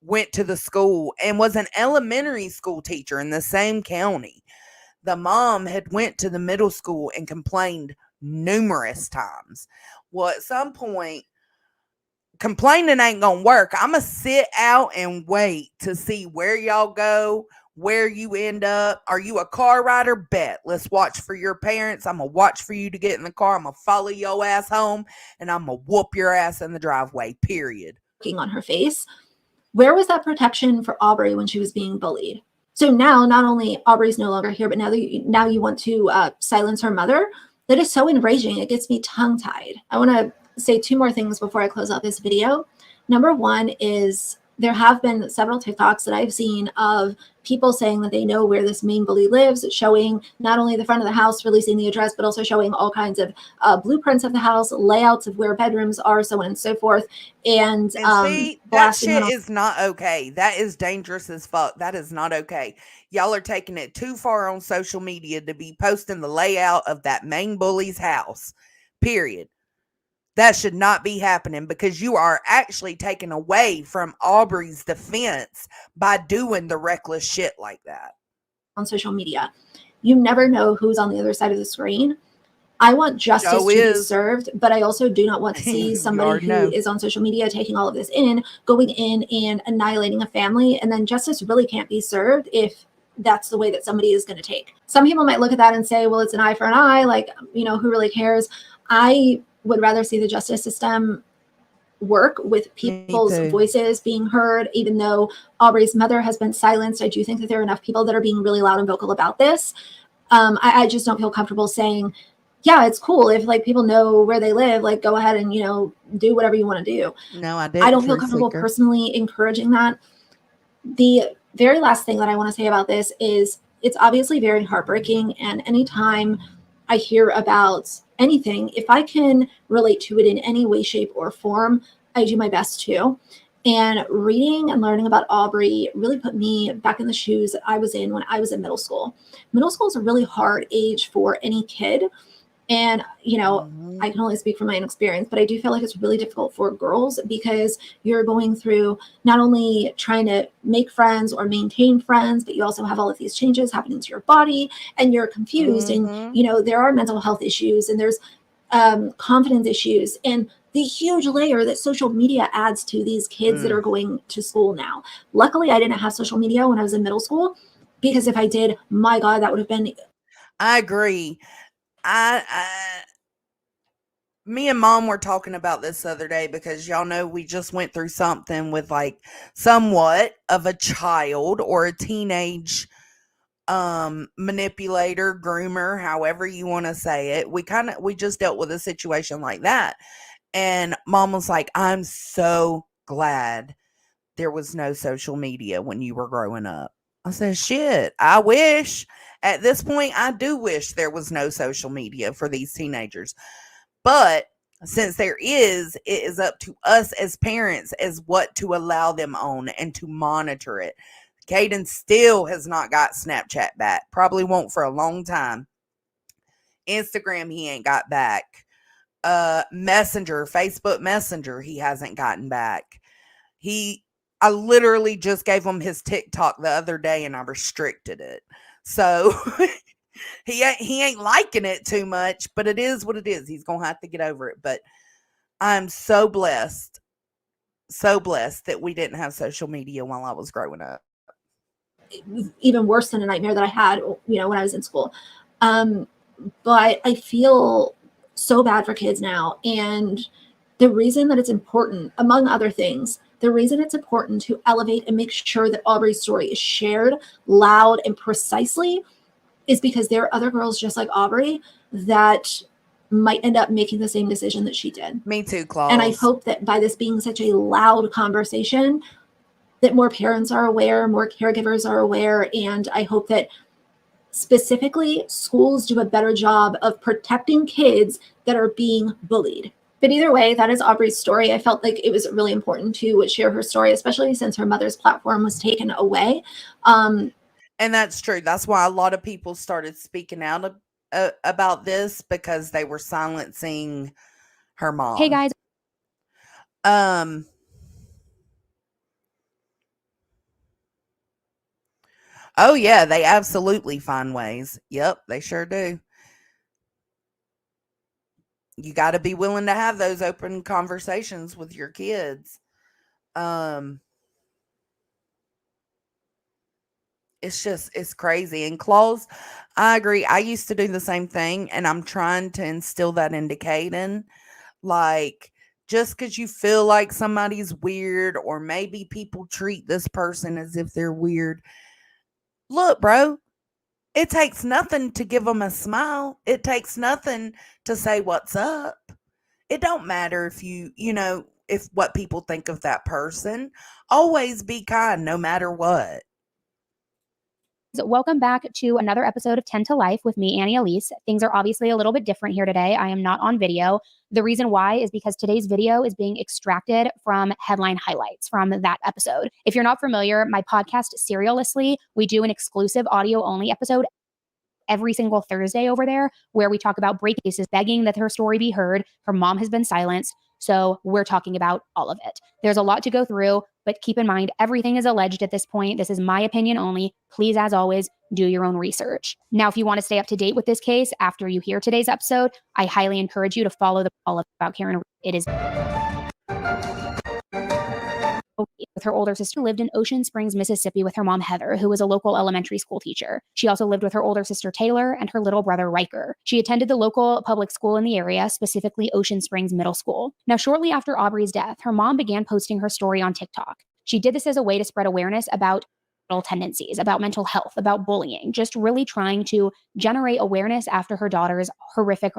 went to the school and was an elementary school teacher in the same county. The mom had went to the middle school and complained numerous times. Well, at some point, complaining ain't gonna work. I'm gonna sit out and wait to see where y'all go, where you end up. Are you a car rider? Bet. Let's watch for your parents. I'm gonna watch for you to get in the car. I'm gonna follow your ass home, and I'm gonna whoop your ass in the driveway. Period. On her face. Where was that protection for Aubreigh when she was being bullied? So now, not only Aubrey's no longer here, but now you want to silence her mother. That is so enraging. It gets me tongue-tied. I want to say two more things before I close out this video. Number one is there have been several TikToks that I've seen of people saying that they know where this main bully lives, showing not only the front of the house, releasing the address, but also showing all kinds of blueprints of the house, layouts of where bedrooms are, so on and so forth. And see, that shit is not okay. That is dangerous as fuck. That is not okay. Y'all are taking it too far on social media to be posting the layout of that main bully's house. Period. That should not be happening because you are actually taking away from Aubrey's defense by doing the reckless shit like that. On social media, you never know who's on the other side of the screen. I want justice to be served, but I also do not want to see somebody who is on social media taking all of this in, going in and annihilating a family, and then justice really can't be served if that's the way that somebody is going to take. Some people might look at that and say, well, it's an eye for an eye, like, you know, who really cares? I would rather see the justice system work with people's voices being heard. Even though Aubrey's mother has been silenced, I do think that there are enough people that are being really loud and vocal about this. I just don't feel comfortable saying, yeah, it's cool if like people know where they live, like go ahead and, you know, do whatever you want to do. No, I don't feel comfortable personally encouraging that. The very last thing that I want to say about this is it's obviously very heartbreaking. And anytime I hear about anything, if I can relate to it in any way, shape, or form, I do my best to. And reading and learning about Aubreigh really put me back in the shoes that I was in when I was in middle school. Middle school is a really hard age for any kid. And, you know, I can only speak from my own experience, but I do feel like it's really difficult for girls because you're going through not only trying to make friends or maintain friends, but you also have all of these changes happening to your body and you're confused. And, you know, there are mental health issues and there's confidence issues and the huge layer that social media adds to these kids that are going to school now. Luckily, I didn't have social media when I was in middle school because if I did, my God, that would have been. I agree. Me and mom were talking about this the other day because y'all know we just went through something with like somewhat of a child or a teenage manipulator, groomer, however you want to say it. We just dealt with a situation like that. And mom was like, I'm so glad there was no social media when you were growing up. I said, shit, I wish. At this point, I do wish there was no social media for these teenagers. But since there is, it is up to us as parents as what to allow them on and to monitor it. Caden still has not got Snapchat back. Probably won't for a long time. Instagram, he ain't got back. Messenger, Facebook Messenger, he hasn't gotten back. I literally just gave him his TikTok the other day and I restricted it. So he ain't liking it too much, but it is what it is. He's going to have to get over it. But I'm so blessed that we didn't have social media while I was growing up. Even worse than a nightmare that I had, you know, when I was in school. But I feel so bad for kids now. And the reason that it's important, among other things, the reason it's important to elevate and make sure that Aubreigh's story is shared loud and precisely is because there are other girls just like Aubreigh that might end up making the same decision that she did. Me too, Claus. And I hope that by this being such a loud conversation, that more parents are aware, more caregivers are aware, and I hope that specifically schools do a better job of protecting kids that are being bullied. But either way, that is Aubreigh's story. I felt like it was really important to share her story, especially since her mother's platform was taken away. And that's true. That's why a lot of people started speaking out about this because they were silencing her mom. Hey guys. Oh yeah, they absolutely find ways. Yep, they sure do. You got to be willing to have those open conversations with your kids. Um, it's crazy. And Claus, I agree. I used to do the same thing, and I'm trying to instill that into Caden. Like, just because you feel like somebody's weird, or maybe people treat this person as if they're weird. Look, bro, it takes nothing to give them a smile. It takes nothing to say what's up. It don't matter if if what people think of that person. Always be kind no matter what. Welcome back to another episode of 10 to Life with me, Annie Elise. Things are obviously a little bit different here today. I am not on video. The reason why is because today's video is being extracted from headline highlights from that episode. If you're not familiar, my podcast, Serialously, we do an exclusive audio-only episode every single Thursday over there where we talk about break cases, begging that her story be heard. Her mom has been silenced. So we're talking about all of it. There's a lot to go through, but keep in mind, everything is alleged at this point. This is my opinion only. Please, as always, do your own research. Now, if you want to stay up to date with this case after you hear today's episode, I highly encourage you to follow the All About Karen. It is with her older sister, lived in Ocean Springs, Mississippi with her mom, Heather, who was a local elementary school teacher. She also lived with her older sister, Taylor, and her little brother, Riker. She attended the local public school in the area, specifically Ocean Springs Middle School. Now, shortly after Aubreigh's death, her mom began posting her story on TikTok. She did this as a way to spread awareness about tendencies, about mental health, about bullying, just really trying to generate awareness after her daughter's horrific,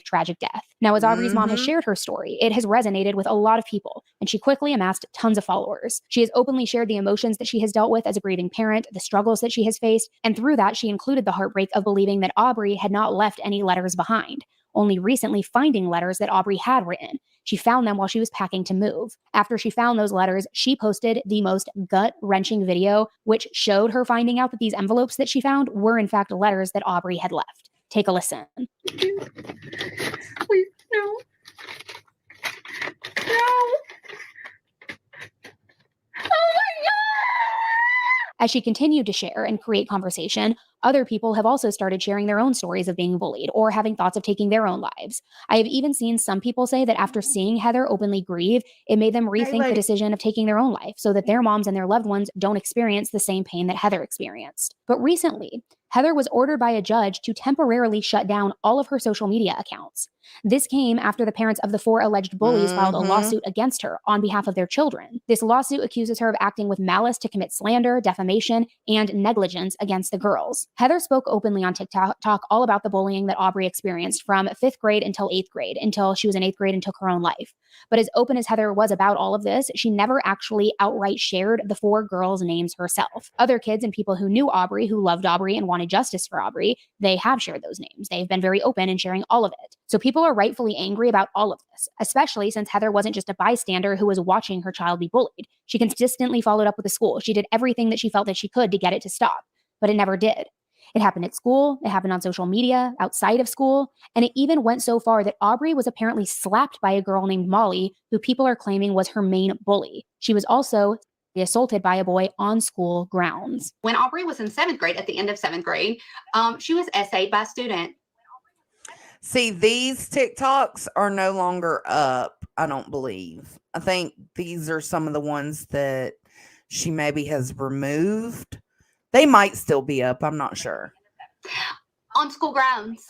tragic death. Now, as Aubreigh's mom has shared her story, it has resonated with a lot of people, and she quickly amassed tons of followers. She has openly shared the emotions that she has dealt with as a grieving parent, the struggles that she has faced, and through that, she included the heartbreak of believing that Aubreigh had not left any letters behind, only recently finding letters that Aubreigh had written. She found them while she was packing to move. After she found those letters, she posted the most gut-wrenching video, which showed her finding out that these envelopes that she found were in fact letters that Aubreigh had left. Take a listen. Please, no. No. Oh my God! As she continued to share and create conversation, other people have also started sharing their own stories of being bullied or having thoughts of taking their own lives. I have even seen some people say that after seeing Heather openly grieve, it made them rethink the decision of taking their own life so that their moms and their loved ones don't experience the same pain that Heather experienced. But recently, Heather was ordered by a judge to temporarily shut down all of her social media accounts. This came after the parents of the 4 alleged bullies filed a lawsuit against her on behalf of their children. This lawsuit accuses her of acting with malice to commit slander, defamation, and negligence against the girls. Heather spoke openly on TikTok all about the bullying that Aubreigh experienced from 5th grade until 8th grade, until she was in 8th grade and took her own life. But as open as Heather was about all of this, she never actually outright shared the 4 girls' names herself. Other kids and people who knew Aubreigh, who loved Aubreigh and wanted justice for Aubreigh, they have shared those names. They've been very open in sharing all of it. So people are rightfully angry about all of this, especially since Heather wasn't just a bystander who was watching her child be bullied. She consistently followed up with the school. She did everything that she felt that she could to get it to stop, but it never did. It happened at school, it happened on social media, outside of school, and it even went so far that Aubreigh was apparently slapped by a girl named Molly, who people are claiming was her main bully. She was also assaulted by a boy on school grounds. When Aubreigh was in 7th grade, at the end of 7th grade, she was essayed by a student. See, these TikToks are no longer up, I don't believe. I think these are some of the ones that she maybe has removed. They might still be up. I'm not sure. On school grounds.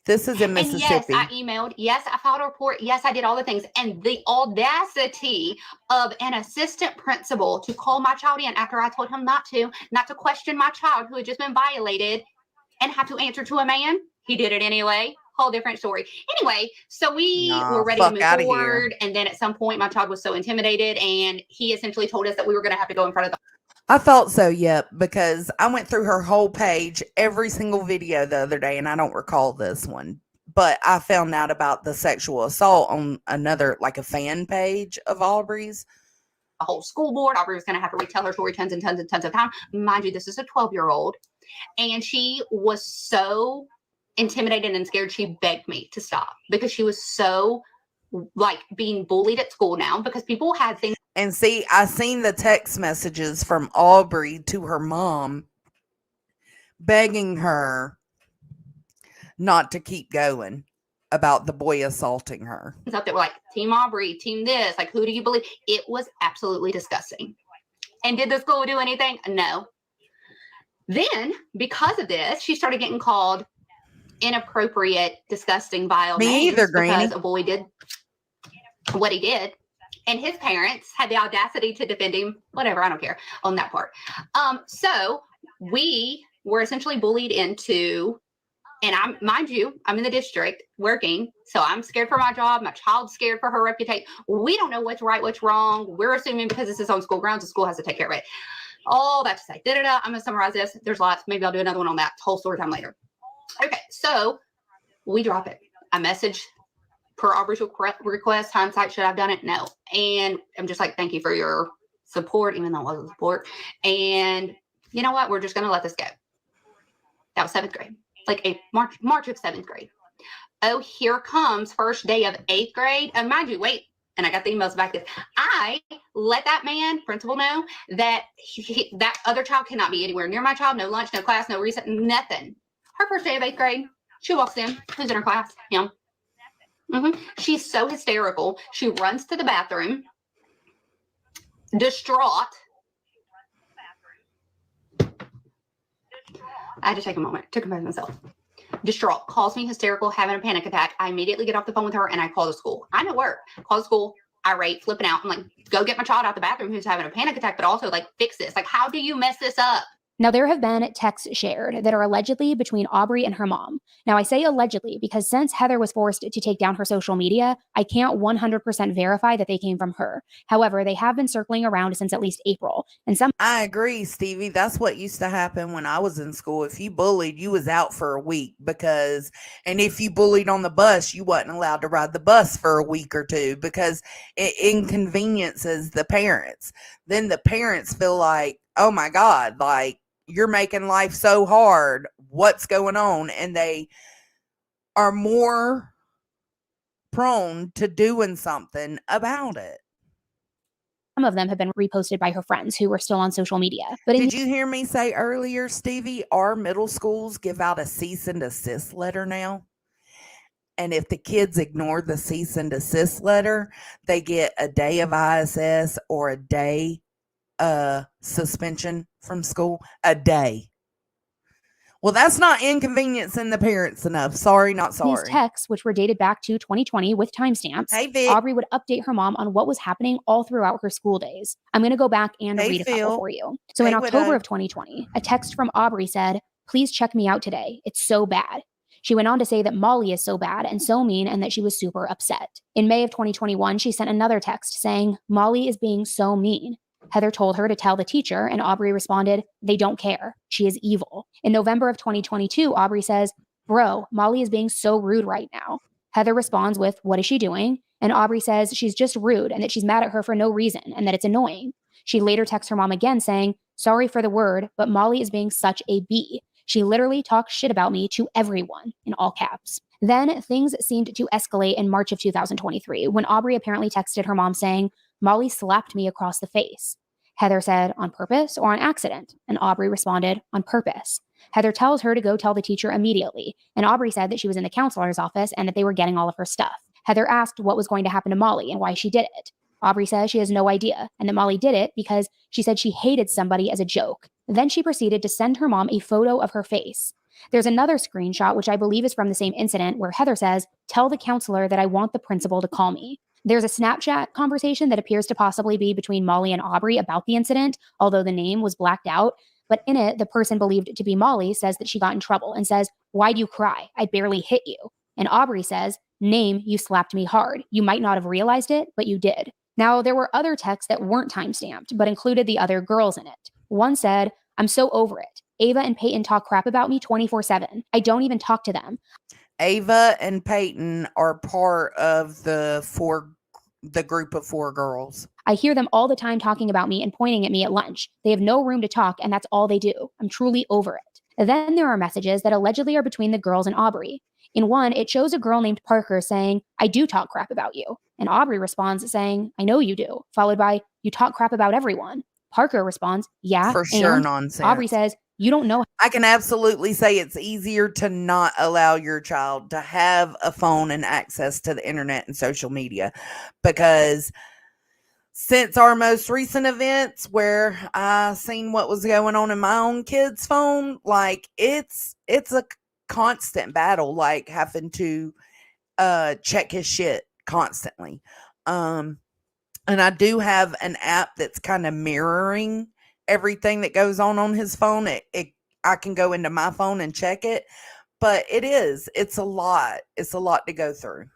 This is in Mississippi. And yes, I emailed. Yes, I filed a report. Yes, I did all the things. And the audacity of an assistant principal to call my child in after I told him not to question my child who had just been violated and have to answer to a man. He did it anyway. Whole different story. Anyway, so we were ready to move forward. And then at some point, my child was so intimidated, and he essentially told us that we were going to have to go in front of the. I thought so, yep, because I went through her whole page, every single video the other day, and I don't recall this one, but I found out about the sexual assault on another, like a fan page of Aubreigh's. A whole school board. Aubreigh was going to have to retell her story tons and tons and tons of time. Mind you, this is a 12-year-old, and she was so intimidated and scared. She begged me to stop because she was so like being bullied at school now because people had things. And see, I seen the text messages from Aubreigh to her mom begging her not to keep going. about the boy assaulting her. Up there were like, Team Aubreigh, Team this, like, who do you believe? It was absolutely disgusting. And did the school do anything? No. Then, because of this, she started getting called inappropriate, disgusting, vile names either, Granny. because a boy did what he did. And his parents had the audacity to defend him. Whatever, I don't care on that part. So we were essentially bullied into, and mind you, I'm in the district working, so I'm scared for my job. My child's scared for her reputation. We don't know what's right, what's wrong. We're assuming because this is on school grounds, the school has to take care of it. All that to say, I'm going to summarize this. There's lots. Maybe I'll do another one on that whole story time later. Okay, so we drop it. I message per Aubreigh's request, hindsight, should I have done it? No. And I'm just like, thank you for your support, even though it wasn't support. And you know what? We're just going to let this go. That was 7th grade, like March of 7th grade. Oh, here comes first day of 8th grade. And mind you, wait, and I got the emails back. I let that principal know that that other child cannot be anywhere near my child. No lunch, no class, no recess, nothing. Her first day of 8th grade, she walks in. Who's in her class? Him. She's so hysterical. She runs to the bathroom, distraught. I had to take a moment. Took a moment myself. Distraught. Calls me hysterical, having a panic attack. I immediately get off the phone with her and I call the school. I'm at work. Call the school. Irate, flipping out. I'm like, go get my child out the bathroom who's having a panic attack, but also like fix this. Like, how do you mess this up? Now, there have been texts shared that are allegedly between Aubreigh and her mom. Now, I say allegedly because since Heather was forced to take down her social media, I can't 100% verify that they came from her. However, they have been circling around since at least April. And I agree, Stevie. That's what used to happen when I was in school. If you bullied, you was out for a week and if you bullied on the bus, you wasn't allowed to ride the bus for a week or two because it inconveniences the parents. Then the parents feel like, oh my God, like, you're making life so hard. What's going on? And they are more prone to doing something about it. Some of them have been reposted by her friends who were still on social media. But did you hear me say earlier, Stevie, our middle schools give out a cease and desist letter now? And if the kids ignore the cease and desist letter, they get a day of ISS or a day suspension from school. A day. Well, that's not inconveniencing the parents enough. Sorry, not sorry. These texts, which were dated back to 2020 with timestamps, hey, Vic. Aubreigh would update her mom on what was happening all throughout her school days. I'm going to go back and read a couple for you. So in October of 2020, a text from Aubreigh said, "Please check me out today. It's so bad." She went on to say that Molly is so bad and so mean and that she was super upset. In May of 2021, she sent another text saying, "Molly is being so mean." Heather told her to tell the teacher, and Aubreigh responded, "They don't care. She is evil." In November of 2022, Aubreigh says, "Bro, Molly is being so rude right now." Heather responds with, "What is she doing?" And Aubreigh says she's just rude and that she's mad at her for no reason and that it's annoying. She later texts her mom again saying, "Sorry for the word, but Molly is being such a bee. She literally talks shit about me to everyone," in all caps. Then things seemed to escalate in March of 2023 when Aubreigh apparently texted her mom saying, "Molly slapped me across the face." Heather said, "On purpose or on accident?" And Aubreigh responded, "On purpose." Heather tells her to go tell the teacher immediately. And Aubreigh said that she was in the counselor's office and that they were getting all of her stuff. Heather asked what was going to happen to Molly and why she did it. Aubreigh says she has no idea and that Molly did it because she said she hated somebody as a joke. Then she proceeded to send her mom a photo of her face. There's another screenshot, which I believe is from the same incident, where Heather says, "Tell the counselor that I want the principal to call me." There's a Snapchat conversation that appears to possibly be between Molly and Aubreigh about the incident, although the name was blacked out. But in it, the person believed to be Molly says that she got in trouble and says, "Why'd you cry? I barely hit you." And Aubreigh says, "Name, you slapped me hard. You might not have realized it, but you did." Now, there were other texts that weren't timestamped, but included the other girls in it. One said, "I'm so over it. Ava and Peyton talk crap about me 24/7. I don't even talk to them." Ava and Peyton are part of the group of 4 girls. "I hear them all the time talking about me and pointing at me at lunch. They have no room to talk, and that's all they do. I'm truly over it." Then there are messages that allegedly are between the girls and Aubreigh. In one, it shows a girl named Parker saying, "I do talk crap about you." And Aubreigh responds saying, "I know you do," followed by, "You talk crap about everyone." Parker responds, "Yeah." For sure, and nonsense. Aubreigh says, You don't know. I can absolutely say it's easier to not allow your child to have a phone and access to the internet and social media, because since our most recent events where I seen what was going on in my own kid's phone, like it's a constant battle, like having to check his shit constantly. And I do have an app that's kind of mirroring everything that goes on his phone. I can go into my phone and check it, but it's a lot. It's a lot to go through.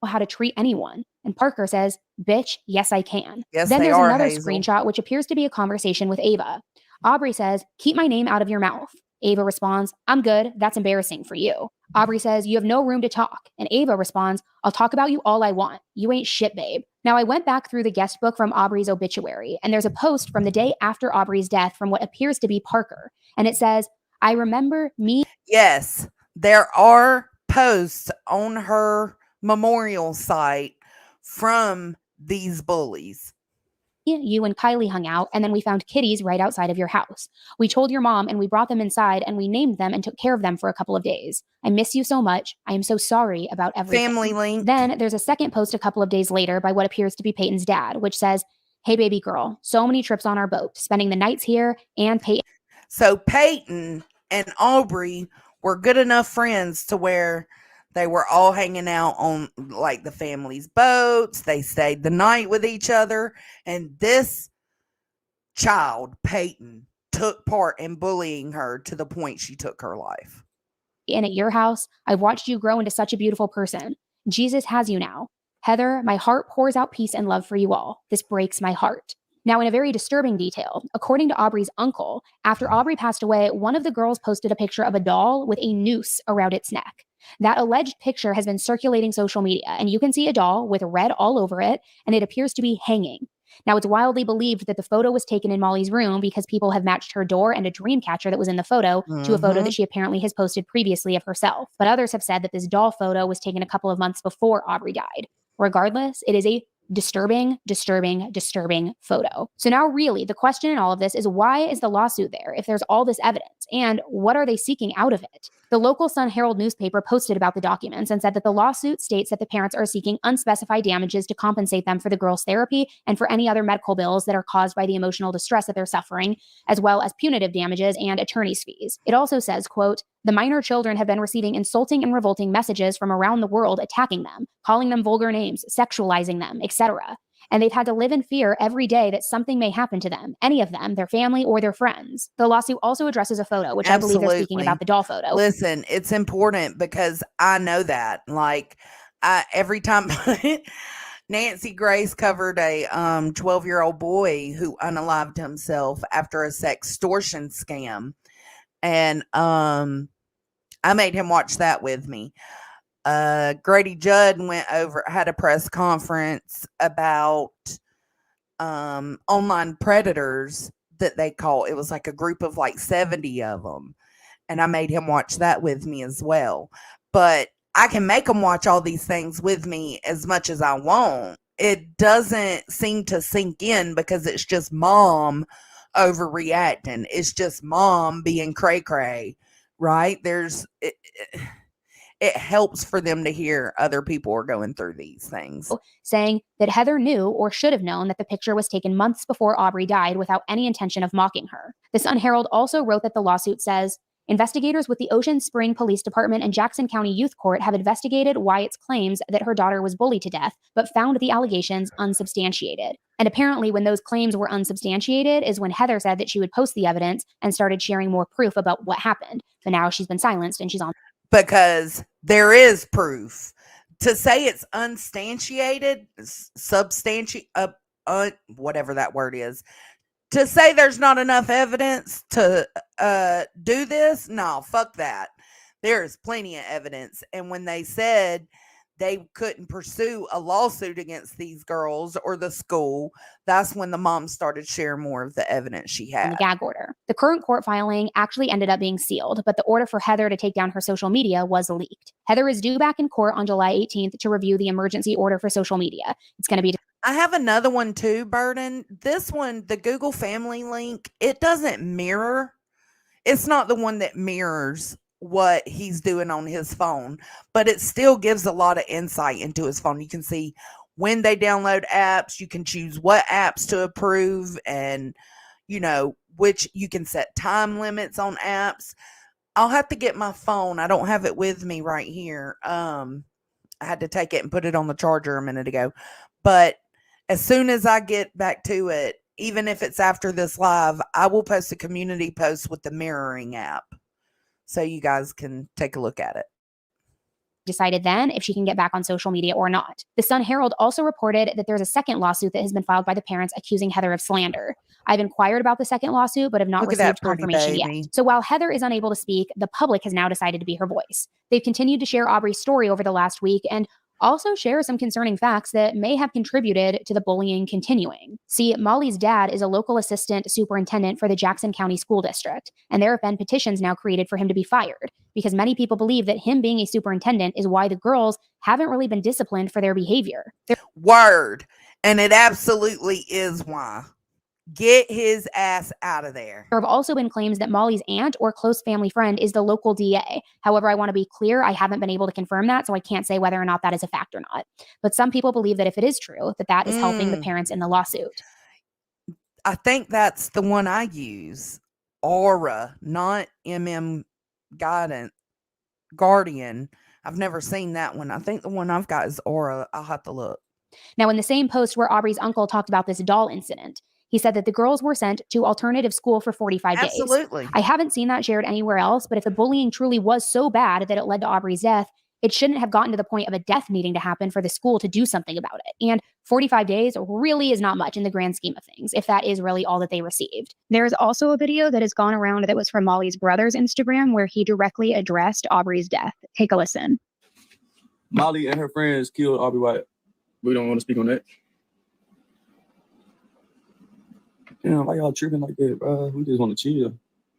How to treat anyone. And Parker says, bitch, yes, I can. Yes, then they there's are, another Hazel. screenshot, which appears to be a conversation with Ava. Aubreigh says, keep my name out of your mouth. Ava responds, I'm good. That's embarrassing for you. Aubreigh says, you have no room to talk. And Ava responds, I'll talk about you all I want. You ain't shit, babe. Now, I went back through the guest book from Aubreigh's obituary, and there's a post from the day after Aubreigh's death from what appears to be Parker. And it says, I remember me. Yes, there are posts on her memorial site from these bullies. You and Kylie hung out, and then we found kitties right outside of your house. We told your mom, and we brought them inside, and we named them and took care of them for a couple of days. I miss you so much. I am so sorry about everything. Family link. Then there's a second post a couple of days later by what appears to be Peyton's dad, which says, hey, baby girl, so many trips on our boat, spending the nights here, and Peyton. So Peyton and Aubreigh were good enough friends to where they were all hanging out on like the family's boats. They stayed the night with each other. And this child, Peyton, took part in bullying her to the point she took her life. And at your house, I've watched you grow into such a beautiful person. Jesus has you now. Heather, my heart pours out peace and love for you all. This breaks my heart. Now, in a very disturbing detail, according to Aubreigh's uncle, after Aubreigh passed away, one of the girls posted a picture of a doll with a noose around its neck. That alleged picture has been circulating social media, and you can see a doll with red all over it, and it appears to be hanging. Now, it's wildly believed that the photo was taken in Molly's room because people have matched her door and a dream catcher that was in the photo to a photo that she apparently has posted previously of herself. But others have said that this doll photo was taken a couple of months before Aubreigh died. Regardless, it is a disturbing photo. So now really the question in all of this is, why is the lawsuit there if there's all this evidence, and what are they seeking out of it? The local Sun Herald newspaper posted about the documents and said that the lawsuit states that the parents are seeking unspecified damages to compensate them for the girl's therapy and for any other medical bills that are caused by the emotional distress that they're suffering, as well as punitive damages and attorney's fees. It also says, quote, the minor children have been receiving insulting and revolting messages from around the world attacking them, calling them vulgar names, sexualizing them, etc. And they've had to live in fear every day that something may happen to them, any of them, their family or their friends. The lawsuit also addresses a photo, which Absolutely. I believe they're speaking about the doll photo. Listen, it's important because I know that. Like, every time Nancy Grace covered a 12-year-old boy who unalived himself after a sextortion scam. And I made him watch that with me. Grady Judd had a press conference about online predators that they call. It was like a group of like 70 of them. And I made him watch that with me as well. But I can make them watch all these things with me as much as I want. It doesn't seem to sink in because it's just mom overreacting. It's just mom being cray-cray, right? It helps for them to hear other people are going through these things. Saying that Heather knew or should have known that the picture was taken months before Aubreigh died without any intention of mocking her. The Sun Herald also wrote that the lawsuit says, investigators with the Ocean Spring Police Department and Jackson County Youth Court have investigated Wyatt's claims that her daughter was bullied to death, but found the allegations unsubstantiated. And apparently when those claims were unsubstantiated is when Heather said that she would post the evidence and started sharing more proof about what happened. But now she's been silenced and she's on. Because there is proof. To say it's unsubstantiated, whatever that word is, to say there's not enough evidence to do this, no, fuck that. There's plenty of evidence. And when they said they couldn't pursue a lawsuit against these girls or the school, that's when the mom started sharing more of the evidence she had. The gag order. The current court filing actually ended up being sealed, but the order for Heather to take down her social media was leaked. Heather is due back in court on July 18th to review the emergency order for social media. It's going to be... I have another one too, Burden. This one, the Google Family link, it doesn't mirror It's not the one that mirrors what he's doing on his phone, but it still gives a lot of insight into his phone. You can see when they download apps, you can choose what apps to approve, and which you can set time limits on apps. I'll have to get my phone. I don't have it with me right here. I had to take it and put it on the charger a minute ago. But as soon as I get back to it, even if it's after this live, I will post a community post with the mirroring app so you guys can take a look at it. Decided then if she can get back on social media or not. The Sun-Herald also reported that there's a second lawsuit that has been filed by the parents accusing Heather of slander. I've inquired about the second lawsuit, but have not received confirmation yet. So while Heather is unable to speak, the public has now decided to be her voice. They've continued to share Aubreigh's story over the last week and also share some concerning facts that may have contributed to the bullying continuing. See, Molly's dad is a local assistant superintendent for the Jackson County School District, and there have been petitions now created for him to be fired, because many people believe that him being a superintendent is why the girls haven't really been disciplined for their behavior. Word. And it absolutely is why. Get his ass out of there. There have also been claims that Molly's aunt or close family friend is the local DA. However, I want to be clear, I haven't been able to confirm that, so I can't say whether or not that is a fact or not. But some people believe that if it is true, that is helping the parents in the lawsuit. I think that's the one I use. Aura, not Guardian. I've never seen that one. I think the one I've got is Aura. I'll have to look. Now, in the same post where Aubreigh's uncle talked about this doll incident, he said that the girls were sent to alternative school for 45 days. Absolutely. I haven't seen that shared anywhere else, but if the bullying truly was so bad that it led to Aubreigh's death, it shouldn't have gotten to the point of a death needing to happen for the school to do something about it. And 45 days really is not much in the grand scheme of things, if that is really all that they received. There's also a video that has gone around that was from Molly's brother's Instagram where he directly addressed Aubreigh's death. Take a listen. Molly and her friends killed Aubreigh Wyatt. We don't want to speak on that. Damn, why y'all tripping like that, bro? We just want to chill.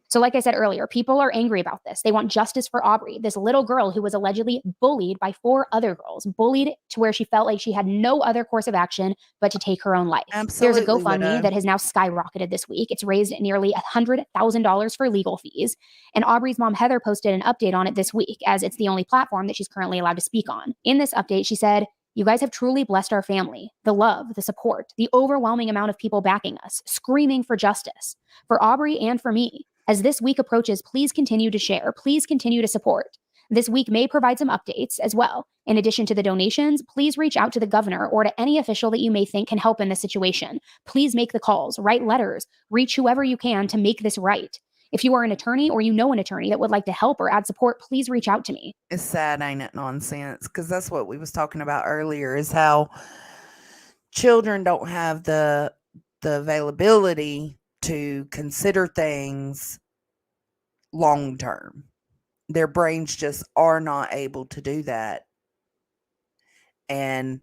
So like I said earlier, people are angry about this. They want justice for Aubreigh, this little girl who was allegedly bullied by 4 other girls, bullied to where she felt like she had no other course of action but to take her own life. Absolutely. There's a GoFundMe that has now skyrocketed this week. It's raised nearly $100,000 for legal fees. And Aubreigh's mom, Heather, posted an update on it this week, as it's the only platform that she's currently allowed to speak on. In this update, she said, "You guys have truly blessed our family. The love, the support, the overwhelming amount of people backing us, screaming for justice, for Aubreigh and for me. As this week approaches, please continue to share. Please continue to support. This week may provide some updates as well. In addition to the donations, please reach out to the governor or to any official that you may think can help in this situation. Please make the calls, write letters, reach whoever you can to make this right. If you are an attorney or you know an attorney that would like to help or add support, please reach out to me." It's sad, ain't it? Nonsense. Because that's what we was talking about earlier, is how children don't have the availability to consider things long term. Their brains just are not able to do that, and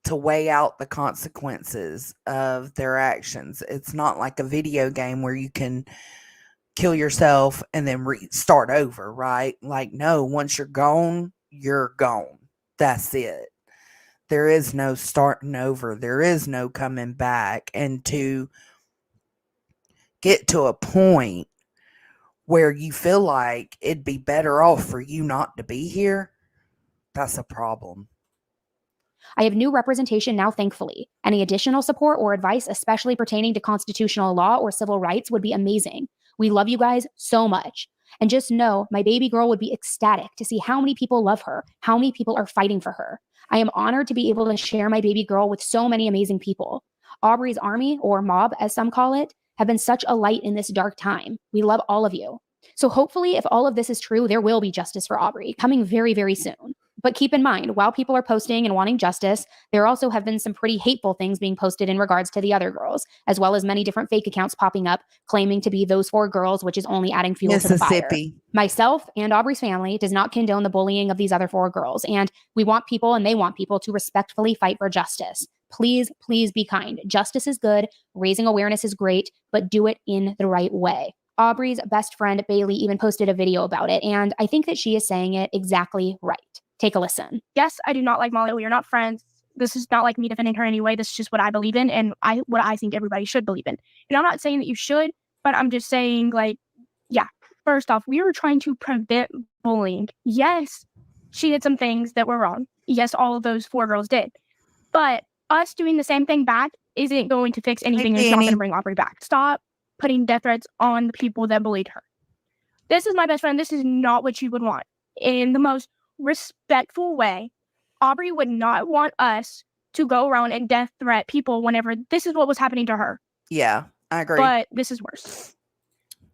to weigh out the consequences of their actions. It's not like a video game where you can kill yourself and then start over, right? Like, no, once you're gone, you're gone. That's it. There is no starting over. There is no coming back. And to get to a point where you feel like it'd be better off for you not to be here, that's a problem. I have new representation now, thankfully. Any additional support or advice, especially pertaining to constitutional law or civil rights, would be amazing. We love you guys so much. And just know my baby girl would be ecstatic to see how many people love her, how many people are fighting for her. I am honored to be able to share my baby girl with so many amazing people. Aubreigh's army, or mob as some call it, have been such a light in this dark time. We love all of you. So hopefully, if all of this is true, there will be justice for Aubreigh coming very, very soon. But keep in mind, while people are posting and wanting justice, there also have been some pretty hateful things being posted in regards to the other girls, as well as many different fake accounts popping up claiming to be those 4 girls, which is only adding fuel to the fire. Myself and Aubreigh's family does not condone the bullying of these other 4 girls, and we want people and they want people to respectfully fight for justice. Please, please be kind. Justice is good. Raising awareness is great, but do it in the right way. Aubreigh's best friend, Bailey, even posted a video about it, and I think that she is saying it exactly right. Take a listen. Yes, I do not like Molly. We are not friends. This is not like me defending her anyway. This is just what I believe in and what I think everybody should believe in. And I'm not saying that you should, but I'm just saying, like, yeah, first off, we were trying to prevent bullying. Yes, she did some things that were wrong. Yes, all of those 4 girls did. But us doing the same thing back isn't going to fix anything. It's not going to bring Aubreigh back. Stop putting death threats on the people that bullied her. This is my best friend. This is not what you would want. In the most respectful way, Aubreigh would not want us to go around and death threat people whenever this is what was happening to her. Yeah, I agree. But this is worse.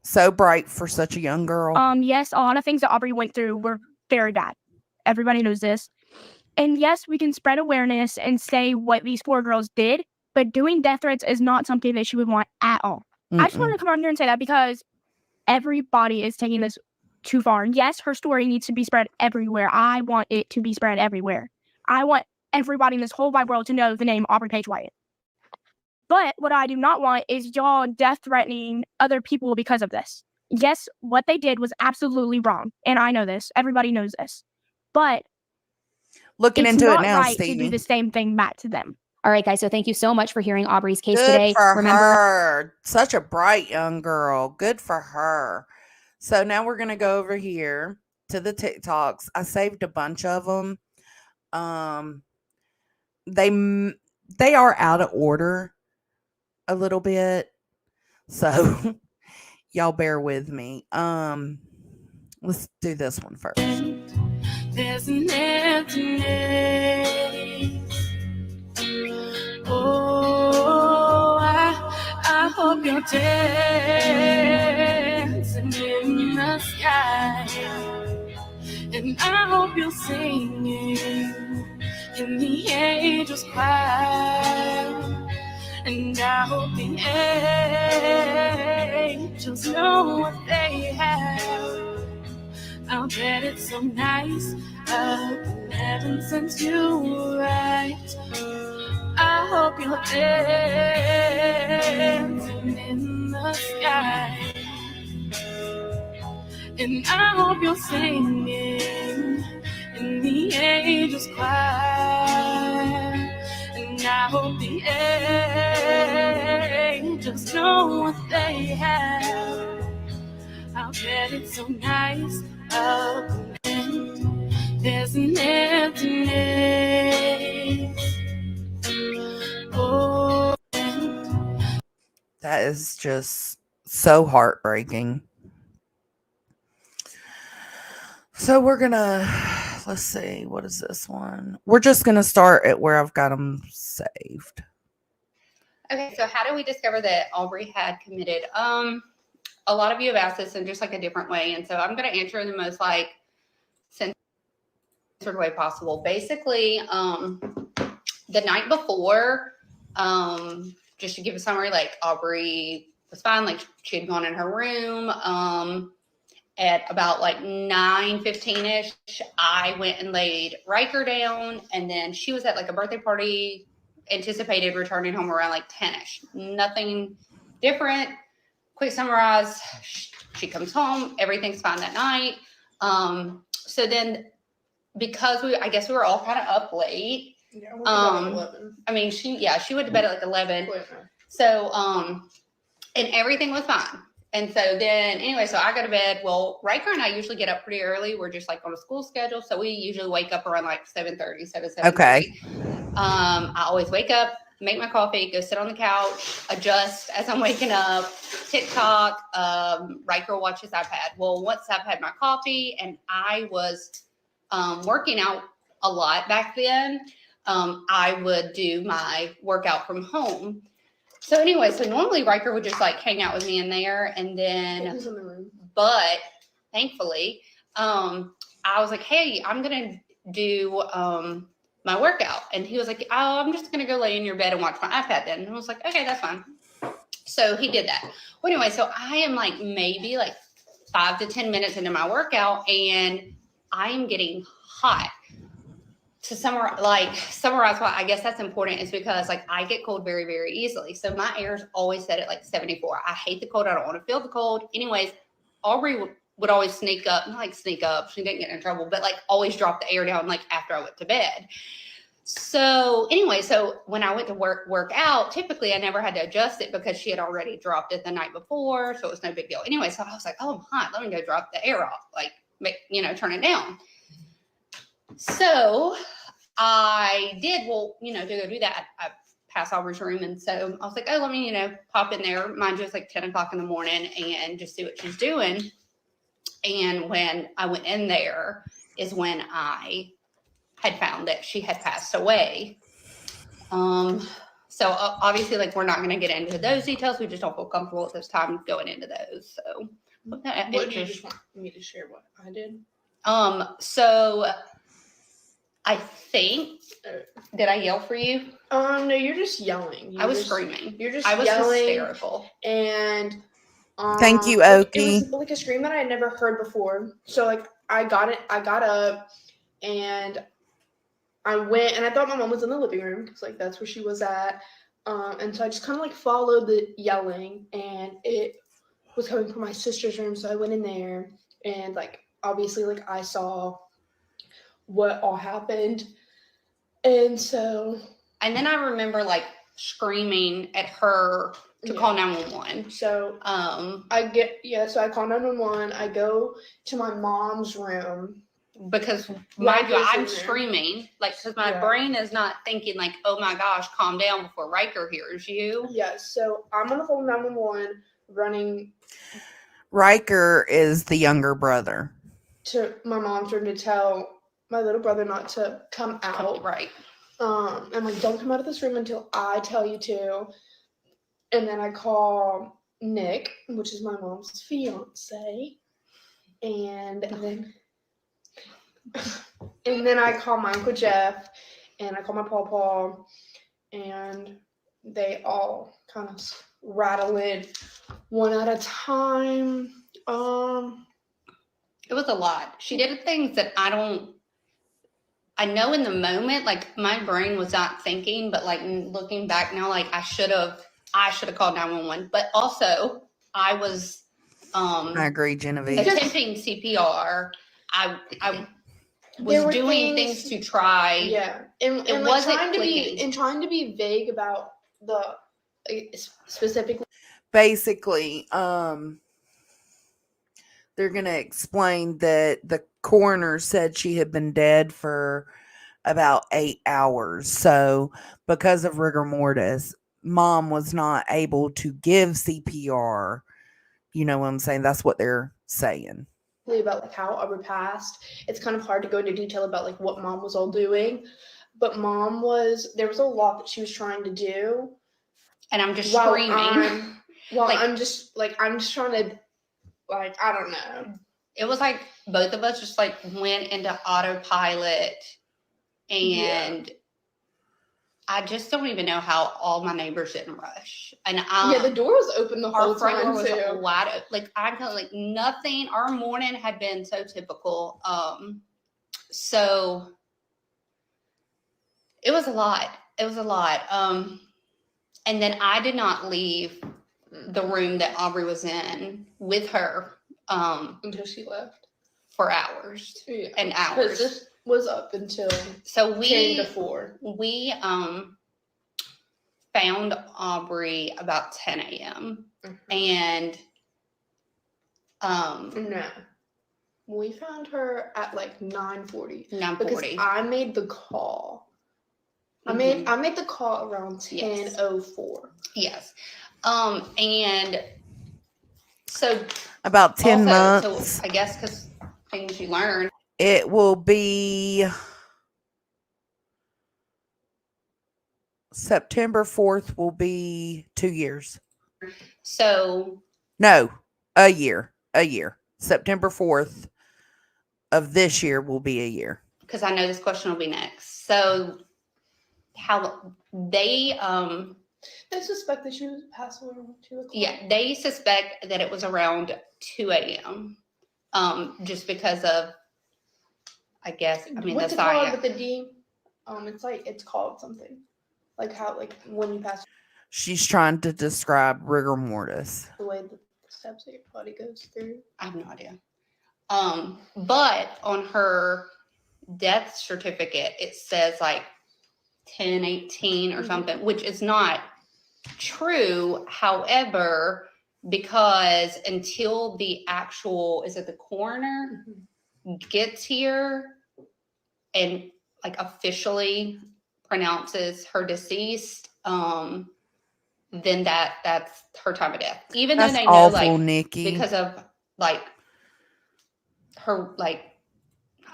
So bright for such a young girl. Yes, a lot of things that Aubreigh went through were very bad. Everybody knows this. And yes, we can spread awareness and say what these 4 girls did, but doing death threats is not something that she would want at all. I just wanted to come on here and say that because everybody is taking this too far. Yes, her story needs to be spread everywhere. I want it to be spread everywhere. I want everybody in this whole wide world to know the name Aubreigh Wyatt. But what I do not want is y'all death threatening other people because of this. Yes, what they did was absolutely wrong. And I know this. Everybody knows this. But looking it's into not it now, right Stevie. to do the same thing back to them. All right, guys. So thank you so much for hearing Aubreigh's case Good today. for Remember, her. Such a bright young girl. Good for her. So now we're going to go over here to the TikToks. I saved a bunch of them. They are out of order a little bit. So y'all bear with me. Let's do this one first. There's an emptiness. Oh, I hope you're dancing in the sky, and I hope you're singing in the angels' choir, and I hope the angels know what they have. I'll bet it's so nice up in heaven since you arrived. I hope you're dancing in the sky, and I hope you're singing in the angels' choir, and I hope the angels know what they have. I'll bet it's so nice up and there's an emptiness. Oh, That is just so heartbreaking. So we're going to, let's see, what is this one? We're just going to start at where I've got them saved. Okay, so how do we discover that Aubreigh had committed? A lot of you have asked this in just like a different way, and so I'm going to answer in the most like censored way possible. Basically, the night before, just to give a summary, like Aubreigh was fine, like she had gone in her room. At about like 9:15ish, I went and laid Riker down, and then she was at like a birthday party, anticipated returning home around like 10ish. Nothing different. Quick summarize, she comes home, everything's fine that night. So then because I guess we were all kind of up late. Yeah, about 11. I mean, she went to bed at like 11. So, and everything was fine. And so then anyway, so I go to bed. Well, Riker and I usually get up pretty early. We're just like on a school schedule. So we usually wake up around like 7:30, 7:30. Okay. I always wake up, make my coffee, go sit on the couch, adjust as I'm waking up, TikTok, Riker watches iPad. Well, once I've had my coffee and I was working out a lot back then, I would do my workout from home. So anyway, so normally Riker would just like hang out with me in there, and then, but thankfully, I was like, hey, I'm going to do my workout. And he was like, oh, I'm just going to go lay in your bed and watch my iPad then. And I was like, okay, that's fine. So he did that. Well, anyway, so I am like maybe like 5 to 10 minutes into my workout, and I am getting hot. To summarize why I guess that's important is because like I get cold very, very easily. So my air's always set at like 74. I hate the cold. I don't want to feel the cold. Anyways, Aubreigh would always sneak up. She didn't get in trouble, but like always drop the air down like after I went to bed. So anyway, so when I went to work out, typically I never had to adjust it because she had already dropped it the night before, so it was no big deal. Anyway, so I was like, oh, I'm hot. Let me go drop the air off, like, turn it down. So I did, to go do that. I passed Aubreigh's room, and so I was like, oh, let me, pop in there. Mind you, it's like 10 o'clock in the morning and just see what she's doing. And when I went in there is when I had found that she had passed away. So obviously, like, we're not going to get into those details. We just don't feel comfortable at this time going into those. So, what do you just want me to share? What I did? So I think, did I yell for you? No, you're just yelling. I was screaming. I was yelling, hysterical. And thank you, Oki. Okie. It was like a scream that I had never heard before. So like I got up and I went, and I thought my mom was in the living room because like that's where she was at. And so I just kind of like followed the yelling, and it was coming from my sister's room. So I went in there, and like obviously like I saw what all happened. And then I remember like screaming at her to call 911. So so I call 911. I go to my mom's room. Because mind you, I'm screaming, like, because my brain is not thinking like, oh my gosh, calm down before Riker hears you. Yes, so I'm on the phone 911 running. Riker is the younger brother. To my mom's room to tell my little brother not to come out. Right. I'm like, don't come out of this room until I tell you to. And then I call Nick, which is my mom's fiance. And then I call my Uncle Jeff, and I call my pawpaw, and they all kind of rattle in one at a time. It was a lot. She did things that I know in the moment, like my brain was not thinking, but like looking back now, like I should have called 911. But also I was I agree, Genevieve. attempting CPR. I was doing things to try. Yeah. And it like trying to be vague about the specific. Basically, they're going to explain that the coroner said she had been dead for about 8 hours. So because of rigor mortis, mom was not able to give CPR. You know what I'm saying? That's what they're saying. About like how Aubreigh passed. It's kind of hard to go into detail about like what mom was all doing, but there was a lot that she was trying to do, and I'm just screaming. I'm just trying to, like, I don't know. It was like both of us just like went into autopilot, and I just don't even know how all my neighbors didn't rush. And the door was open the whole time. Our front door too. was wide open. Like I'm kind of like nothing. Our morning had been so typical. So it was a lot. And then I did not leave the room that Aubreigh was in with her until she left for hours and hours. This was up until 10 to 4. We found Aubreigh about 10 a.m. And no, we found her at like 9:40. 9:40. Because I made the call. I made the call around 10:04. Yes. And so about 10 months. So I guess because things you learn. It will be September 4th will be 2 years. So no, a year. September 4th of this year will be a year. Because I know this question will be next. So how they suspect that she was passed away around 2 o'clock. Yeah, they suspect that it was around 2 a.m. Just because of, I guess, what's the it called science. with the D? It's called something. Like how, like when you pass. She's trying to describe rigor mortis. The way the steps that your body goes through. I have no idea. But on her death certificate, it says like 10, 18 or something, which is not true. However, because until the actual, is it the coroner gets here and like officially pronounces her deceased, then that's her time of death. Even That's though they know, awful, like, Nikki. because of like her, like,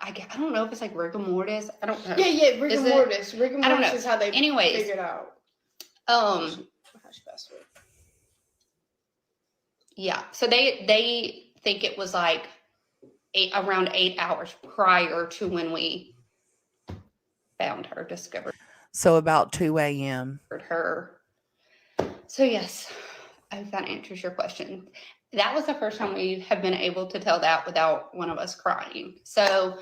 I don't know if it's like rigor mortis. I don't know. Yeah, rigor Is it? mortis. Rigor I don't mortis know. is how they Anyways, figured out. How she passed away. Yeah. So they think it was like around 8 hours prior to when we found her, discovered So about 2 a.m. her. So yes, I hope that answers your question. That was the first time we have been able to tell that without one of us crying. So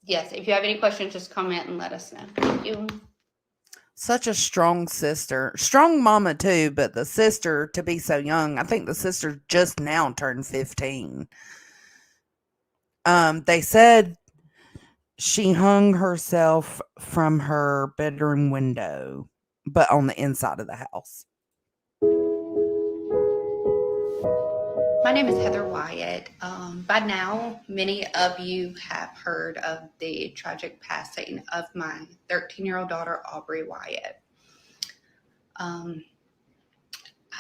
yes, if you have any questions, just comment and let us know. Thank you. Such a strong sister. Strong mama too, but the sister to be so young. I think the sister just now turned 15. They said she hung herself from her bedroom window, but on the inside of the house. My name is Heather Wyatt. By now, many of you have heard of the tragic passing of my 13-year-old daughter, Aubreigh Wyatt. I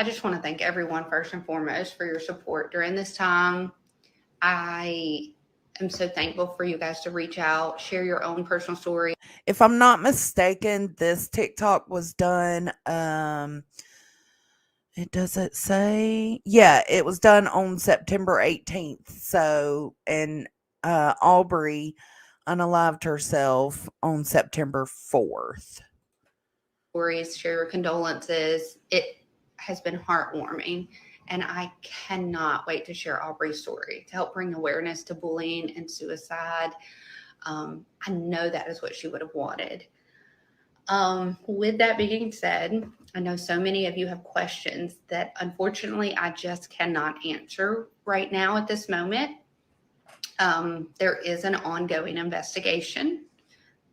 just want to thank everyone first and foremost for your support during this time. I am so thankful for you guys to reach out, share your own personal story. If I'm not mistaken, this TikTok was done, it doesn't say. Yeah, it was done on September 18th. So, and Aubreigh unalived herself on September 4th. Stories, share your condolences. It has been heartwarming, and I cannot wait to share Aubreigh's story to help bring awareness to bullying and suicide. I know that is what she would have wanted. With that being said, I know so many of you have questions that unfortunately I just cannot answer right now at this moment. There is an ongoing investigation.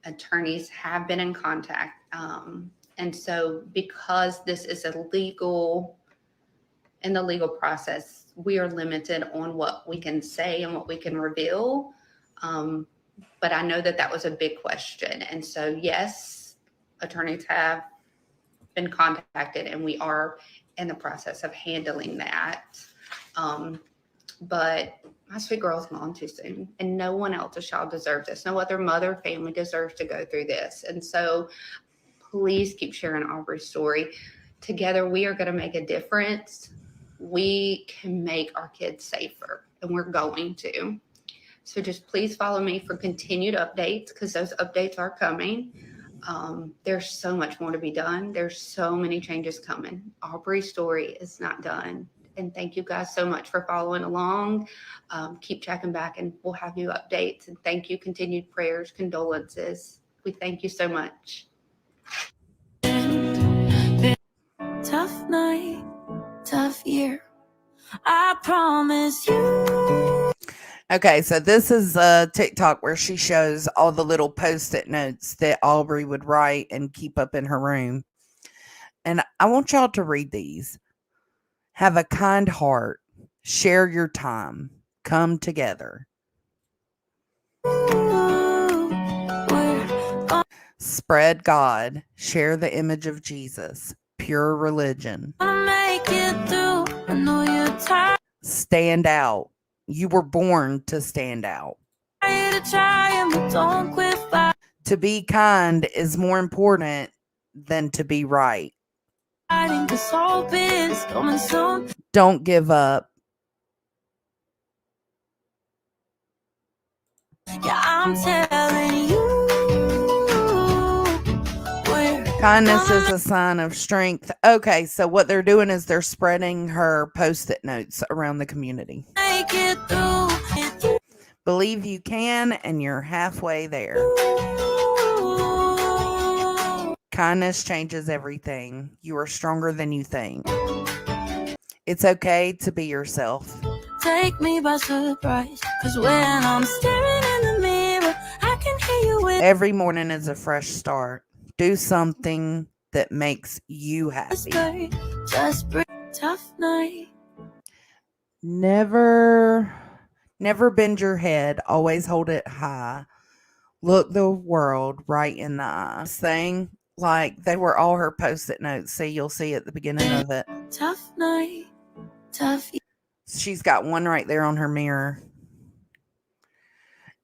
Attorneys have been in contact. And so because this is in the legal process, we are limited on what we can say and what we can reveal. But I know that was a big question. And so, yes, attorneys have been contacted and we are in the process of handling that. But my sweet girl's gone too soon, and no one else's child deserves this. No other mother, family deserves to go through this. And so please keep sharing Aubreigh's story. Together, we are going to make a difference. We can make our kids safer, and we're going to. So just please follow me for continued updates, because those updates are coming. There's so much more to be done. There's so many changes coming. Aubreigh's story is not done. And thank you guys so much for following along. Keep checking back and we'll have new updates. And thank you. Continued prayers, condolences. We thank you so much. Tough night, tough year. I promise you. Okay, so this is a TikTok where she shows all the little Post-it notes that Aubreigh would write and keep up in her room. And I want y'all to read these. Have a kind heart. Share your time. Come together. Spread God. Share the image of Jesus. Pure religion. Stand out. You were born to stand out. To be kind is more important than to be right. Don't give up. Yeah, I'm telling you. Kindness is a sign of strength. Okay, so what they're doing is they're spreading her Post-it notes around the community. Believe you can, and you're halfway there. Kindness changes everything. You are stronger than you think. It's okay to be yourself. Take me by surprise, 'cause when I'm staring in the mirror, I can hear you Every morning is a fresh start. Do something that makes you happy. Just bring tough night. Never bend your head. Always hold it high. Look the world right in the eye. Thing, like, they were all her post-it notes. See, you'll see at the beginning of it. Tough night. Tough. She's got one right there on her mirror.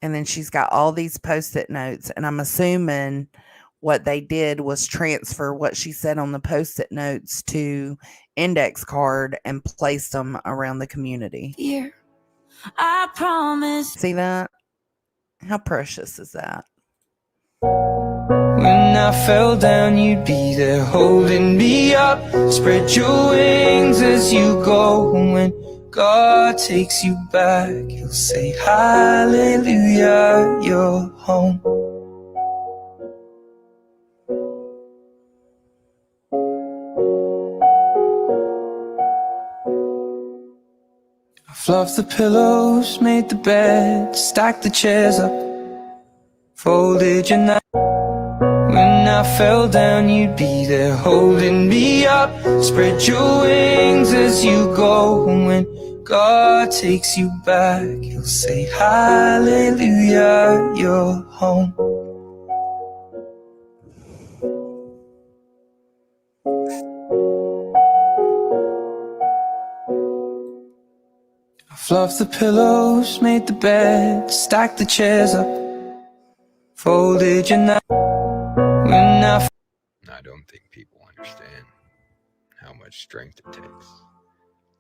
And then she's got all these post-it notes. And I'm assuming what they did was transfer what she said on the post-it notes to index card and place them around the community. Here, I promise. See that? How precious is that? When I fell down, you'd be there holding me up. Spread your wings as you go. When God takes you back, He'll say, hallelujah, you're home. I fluffed the pillows, made the bed, stacked the chairs up, folded your knife. When I fell down, you'd be there holding me up. Spread your wings as you go. When God takes you back, He'll say, hallelujah, you're home. I fluffed the pillows, made the bed, stacked the chairs up, folded your knife. I don't think people understand how much strength it takes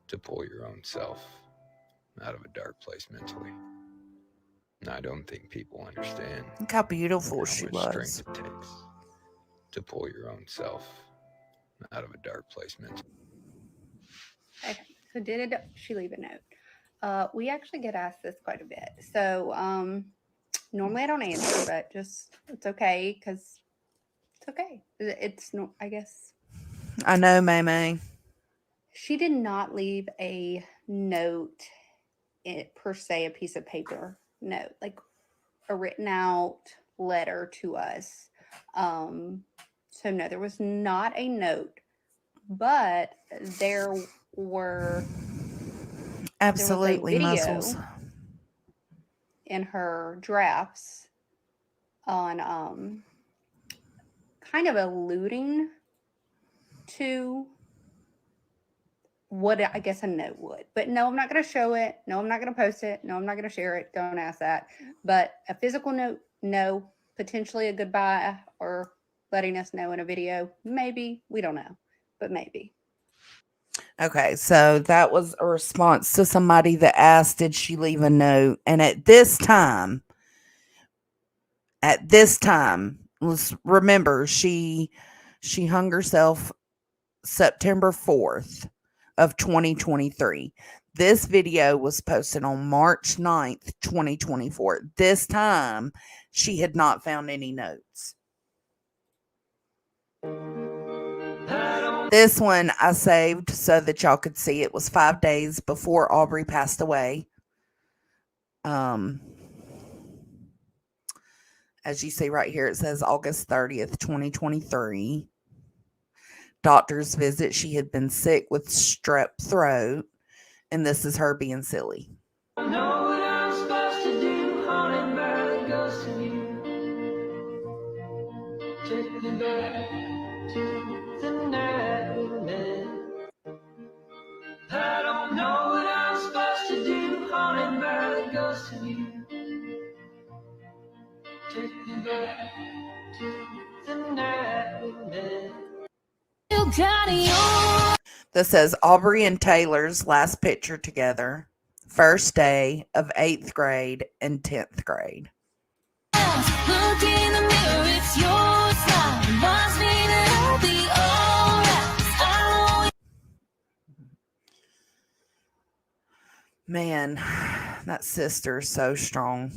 to pull your own self out of a dark place mentally. I don't think people understand. Look how beautiful she was. How much strength it takes to pull your own self out of a dark place mentally. Okay, so did she leave a note? We actually get asked this quite a bit. So normally I don't answer, but just it's okay because it's okay. It's no, I guess. I know, May. She did not leave a note, per se, a piece of paper note, like a written out letter to us. So no, there was not a note, but there were absolutely video muscles in her drafts on kind of alluding to what I guess a note would. But no, I'm not going to show it. No, I'm not going to post it. No, I'm not going to share it. Don't ask that. But a physical note, no. Potentially a goodbye or letting us know in a video. Maybe. We don't know. But maybe. Okay, so that was a response to somebody that asked, did she leave a note? And at this time, let's remember, she hung herself September 4th of 2023. This video was posted on March 9th, 2024. This time, she had not found any notes. This one I saved so that y'all could see. It was 5 days before Aubreigh passed away. As you see right here, it says August 30th, 2023. Doctor's visit. She had been sick with strep throat. And this is her being silly. I know what I'm supposed to do, haunted by the ghost of you. Take me back to the night we met. I don't know what I'm supposed to do, haunted by the ghost of you. Take me back to the night we met. You got your... This says Aubreigh and Taylor's last picture together. First day of 8th grade and 10th grade. Look in the mirror, it's your smile. Reminds me that I'll be alright. Man, that sister's so strong.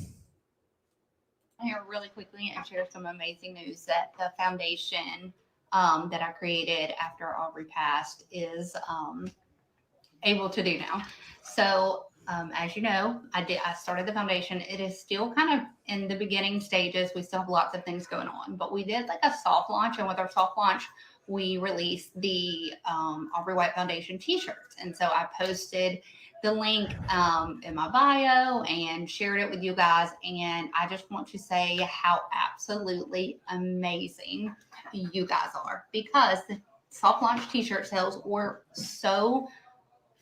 Here really quickly and share some amazing news that the foundation that I created after Aubreigh passed is able to do now. So As you know, I started the foundation. It is still kind of in the beginning stages. We still have lots of things going on, but we did like a soft launch, and with our soft launch, we released the Aubreigh Wyatt Foundation t-shirts. And so I posted the link in my bio and shared it with you guys. And I just want to say how absolutely amazing you guys are, because the soft launch t-shirt sales were so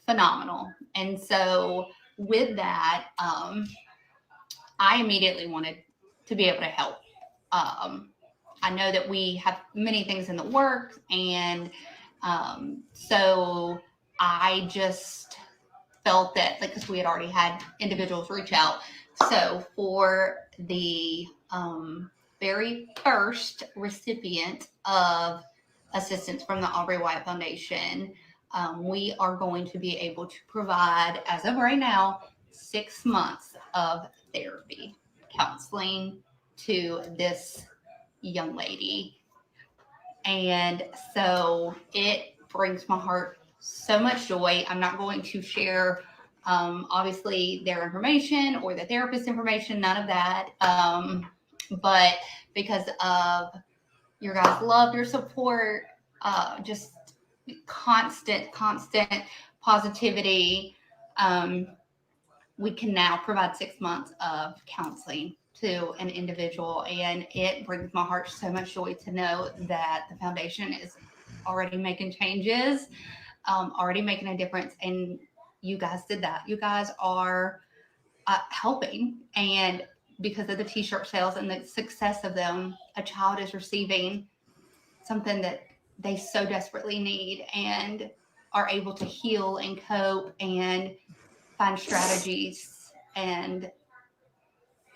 phenomenal. And so with that, I immediately wanted to be able to help. I know that we have many things in the works, and so I just felt that, like, because we had already had individuals reach out. So for the very first recipient of assistance from the Aubreigh Wyatt Foundation, we are going to be able to provide, as of right now, 6 months of therapy, counseling to this young lady. And so it brings my heart so much joy. I'm not going to share, obviously, their information or the therapist information, none of that. But because of your guys' love, your support, just constant positivity, we can now provide 6 months of counseling to an individual. And it brings my heart so much joy to know that the foundation is already making changes, already making a difference. And you guys did that. You guys are helping. And because of the t-shirt sales and the success of them, a child is receiving something that they so desperately need and are able to heal and cope and find strategies. And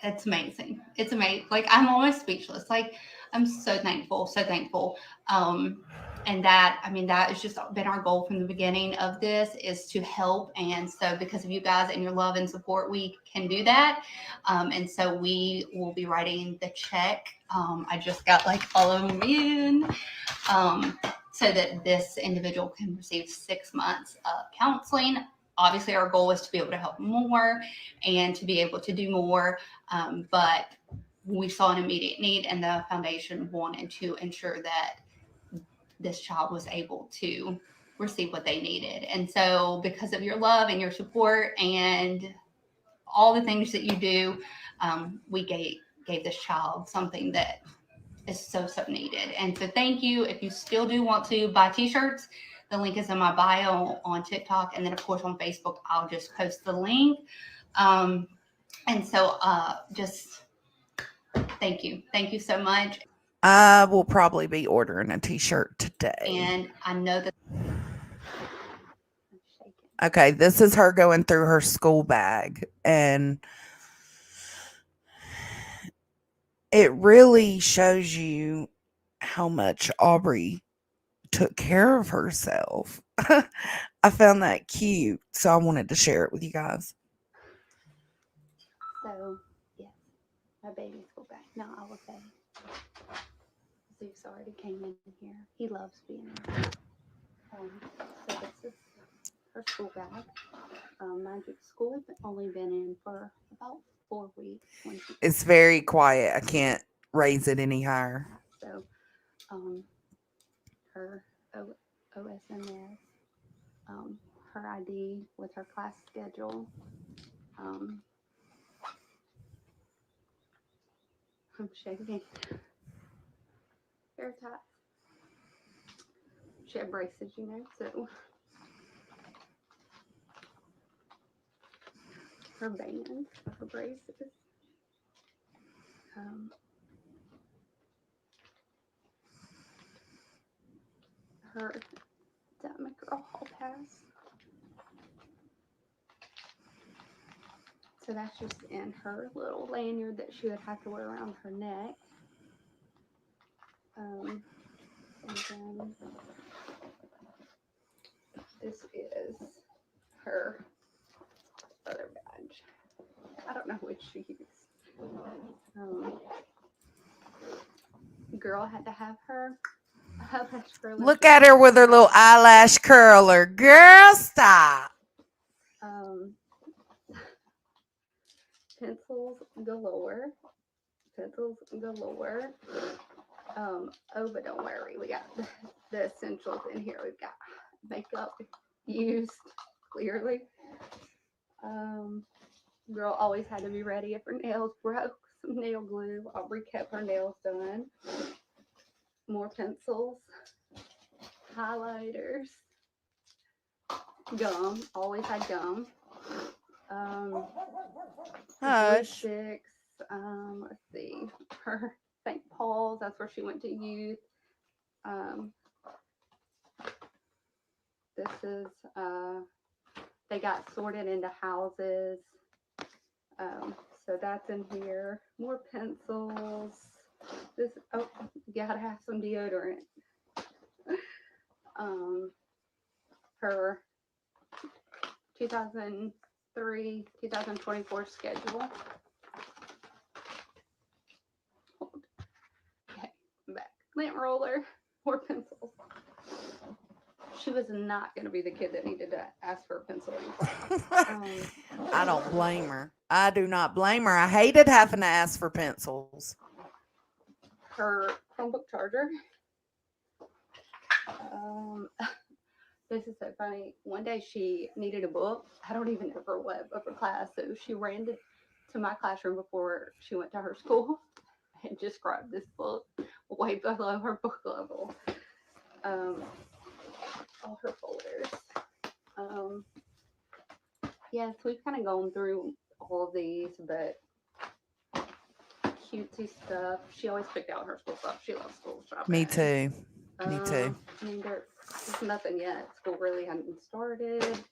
it's amazing. It's amazing. Like, I'm almost speechless. Like, I'm so thankful. And that, I mean, that has just been our goal from the beginning of this, is to help. And so because of you guys and your love and support, we can do that. And so we will be writing the check. I just got like all of them in, so that this individual can receive 6 months of counseling. Obviously, our goal is to be able to help more and to be able to do more. But we saw an immediate need, and the foundation wanted to ensure that this child was able to receive what they needed. And so because of your love and your support and all the things that you do, we gave this child something that is so needed. And so thank you. If you still do want to buy t-shirts, the link is in my bio on TikTok. And then, of course, on Facebook, I'll just post the link. And so just thank you. Thank you so much. I will probably be ordering a t-shirt today. And I know that. Okay, this is her going through her school bag. And it really shows you how much Aubreigh took care of herself. I found that cute, so I wanted to share it with you guys. So, yes, my baby's school bag. Now, I will say, Zeus already came in here. He loves being here. So this is her school bag. Mind you, school has only been in for about 4 weeks. It's very quiet. I can't raise it any higher. So, her OSMS, her ID with her class schedule. I'm shaking. Hair tie. She had braces, you know, so her band for her braces. Her McGraw Hall pass. So that's just in her little lanyard that she would have to wear around her neck. And then this is her other badge. I don't know which she used. Girl had to have her. Look at her with her little eyelash curler. Girl, stop. pencils galore. Pencils galore. But don't worry, we got the essentials in here. We've got makeup used clearly. Girl always had to be ready if her nails broke. Some nail glue. Aubrey kept her nails done. More pencils, highlighters, gum. Always had gum. Glue Hush. sticks. Let's see. Her St. Paul's. That's where she went to youth. This is they got sorted into houses. So that's in here. More pencils. This, oh, you gotta have some deodorant. Her 2003, 2024 schedule. Okay, back. Lint roller, more pencils. She was not going to be the kid that needed to ask for a pencil in class. I don't blame her. I do not blame her. I hated having to ask for pencils. Her Chromebook charger. This is so funny. One day she needed a book. I don't even know for what, but for class. So she ran to my classroom before she went to her school and just grabbed this book way below her book level. All her folders. Yes, we've kind of gone through all of these, but cutesy stuff. She always picked out her school stuff. She loves school shopping. Me too. Me too. I mean, there's nothing yet. School really hadn't started.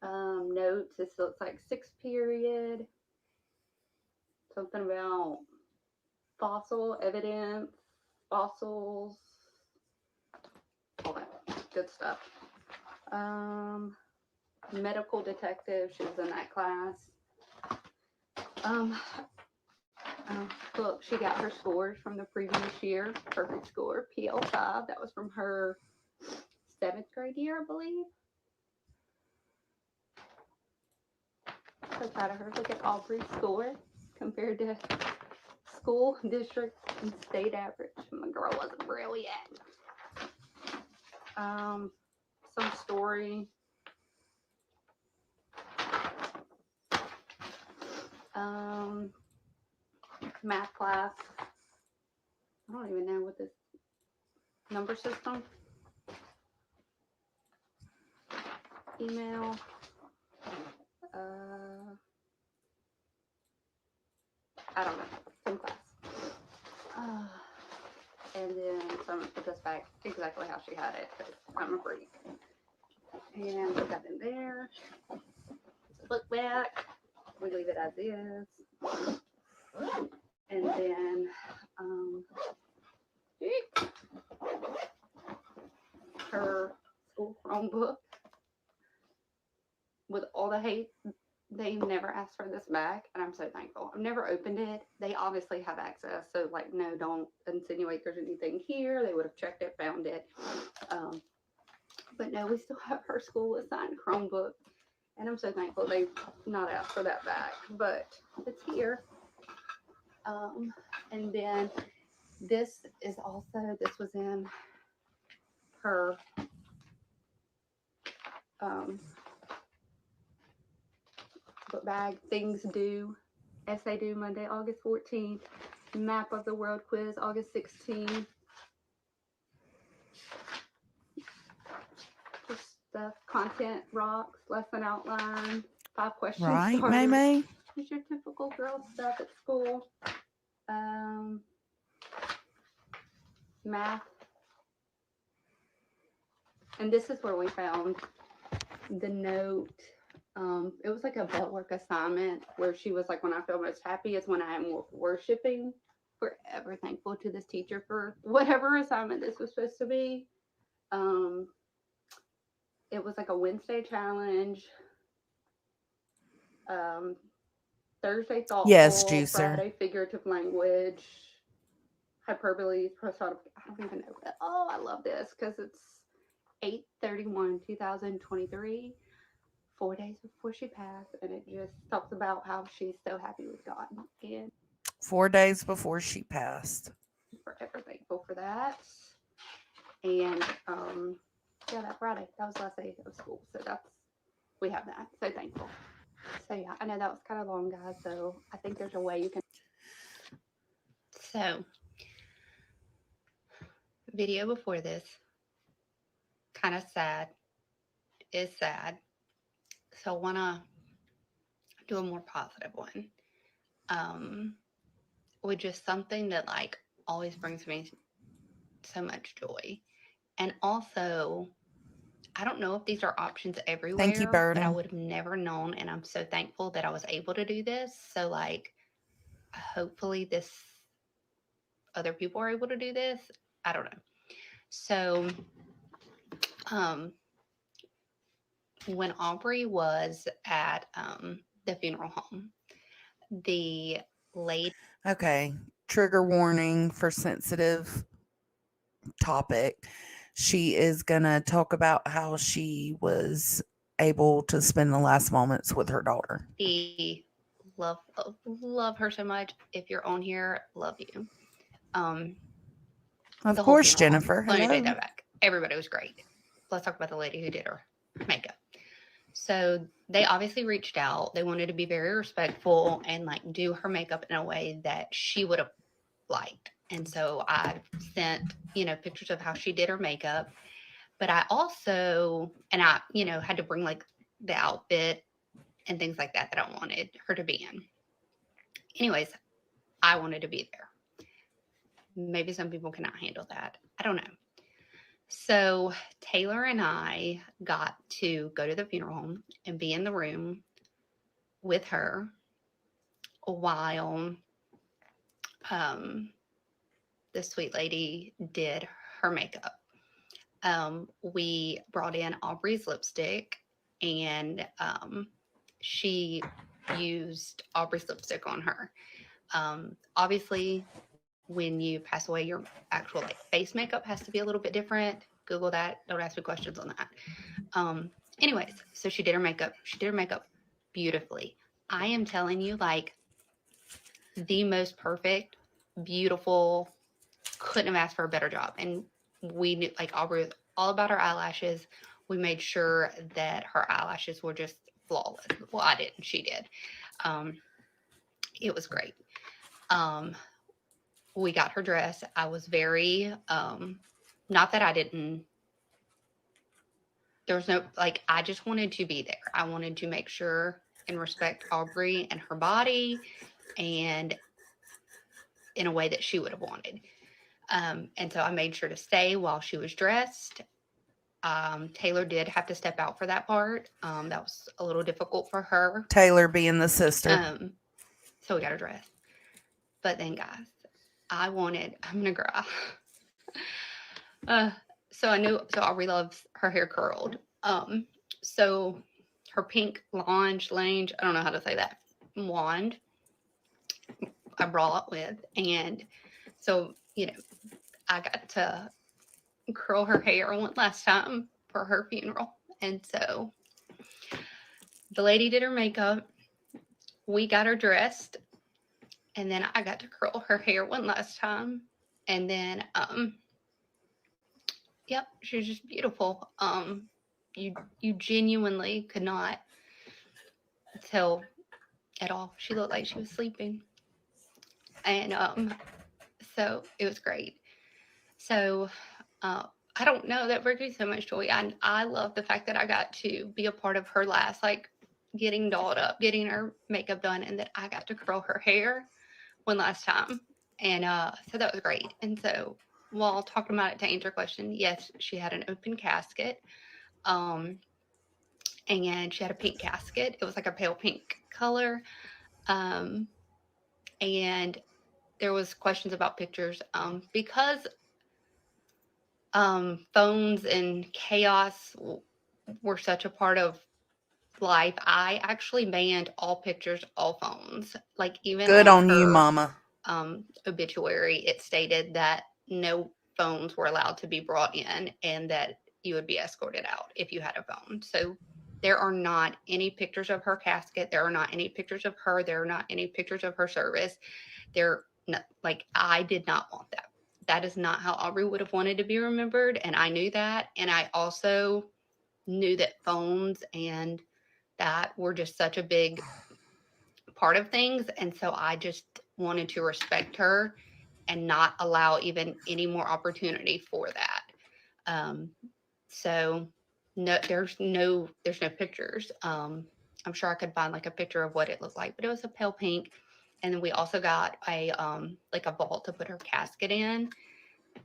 Notes. This looks like 6th period. Something about fossil evidence, fossils, all that good stuff. Medical detective. She was in that class. Look, she got her scores from the previous year. Perfect score, PL5. That was from her 7th grade year, I believe. So proud of her. Look at Aubrey's score compared to school, district, and state average. My girl wasn't brilliant. Some story. Math class. I don't even know what this number system. Email. I don't know. Some class. And then so I'm gonna put this back exactly how she had it because I'm a freak. And put that in there. Look back. We leave it as is. And then her school Chromebook with all the hate. They never asked for this back, and I'm so thankful. I've never opened it. They obviously have access, so like, no, don't insinuate there's anything here. They would have checked it, found it. But no, we still have her school assigned Chromebook, and I'm so thankful they've not asked for that back, but it's here. And then this was in her book bag. Things due, essay due Monday, August 14th. Map of the world quiz, August 16th. Just stuff, content rocks, lesson outline, 5 questions. Right, starters. May? Just your typical girl stuff at school. Math. And this is where we found the note. It was like a bellwork assignment where she was like, when I feel most happy is when I am worshiping. Forever thankful to this teacher for whatever assignment this was supposed to be. It was like a Wednesday challenge. Thursday thoughtful. Yes, Juicer. Friday figurative language. Hyperbole, prosodic. I don't even know. I love this because it's 8/31/2023. 4 days before she passed, and it just talks about how she's so happy with God, and 4 days before she passed. forever thankful for that. And yeah, that Friday, that was the last day of school, so we have that. So thankful. So yeah, I know that was kind of long, guys. So I think there's a way you can. So video before this, kind of sad. Is sad. So I want to do a more positive one. With just something that like always brings me so much joy. And also, I don't know if these are options everywhere, Thank you, but I Burden. would have never known. And I'm so thankful that I was able to do this. So like, hopefully other people are able to do this. I don't know. So, when Aubreigh was at the funeral home, the lady. Okay. Trigger warning for sensitive topic. She is going to talk about how she was able to spend the last moments with her daughter. Love her so much. If you're on here, love you. Of course, Jennifer. Let me take Hello. that back. Everybody was great. Let's talk about the lady who did her makeup. So they obviously reached out. They wanted to be very respectful and like do her makeup in a way that she would have liked. And so I sent, pictures of how she did her makeup. But I also, had to bring like the outfit and things like that I wanted her to be in. Anyways, I wanted to be there. Maybe some people cannot handle that. I don't know. So Taylor and I got to go to the funeral home and be in the room with her while the sweet lady did her makeup. We brought in Aubreigh's lipstick, and she used Aubreigh's lipstick on her. Obviously, when you pass away, your actual like face makeup has to be a little bit different. Google that. Don't ask me questions on that. Anyways, so she did her makeup. She did her makeup beautifully. I am telling you, like, the most perfect, beautiful, couldn't have asked for a better job. And we knew, like, Aubreigh was all about her eyelashes. We made sure that her eyelashes were just flawless. Well, I didn't. She did. It was great. We got her dress. I was very, not that I didn't, there was no, like, I just wanted to be there. I wanted to make sure and respect Aubreigh and her body and in a way that she would have wanted. And so I made sure to stay while she was dressed. Taylor did have to step out for that part. That was a little difficult for her. Taylor being the sister. So we got her dressed. But then, guys, I'm going to cry. So Aubreigh loves her hair curled. So her pink lange, I don't know how to say that, wand, I brought with. And so, I got to curl her hair one last time for her funeral. And so the lady did her makeup. We got her dressed. And then I got to curl her hair one last time. And then, yep, she was just beautiful. You genuinely could not tell at all. She looked like she was sleeping. And so it was great. So I don't know, that brings me so much joy. I love the fact that I got to be a part of her last, like, getting dolled up, getting her makeup done, and that I got to curl her hair one last time. And so that was great. And so while talking about it, to answer your question, yes, she had an open casket. And she had a pink casket. It was like a pale pink color. And there was questions about pictures. Because phones and chaos were such a part of life, I actually banned all pictures, all phones. Like, even good on her, you, Mama. Obituary, it stated that no phones were allowed to be brought in and that you would be escorted out if you had a phone. So There are not any pictures of her casket. There are not any pictures of her. There are not any pictures of her service. I did not want that. That is not how Aubreigh would have wanted to be remembered. And I knew that. And I also knew that phones and that were just such a big part of things. And so I just wanted to respect her and not allow even any more opportunity for that. So no, there's no pictures. I'm sure I could find like a picture of what it looked like, but it was a pale pink. And then we also got a vault to put her casket in,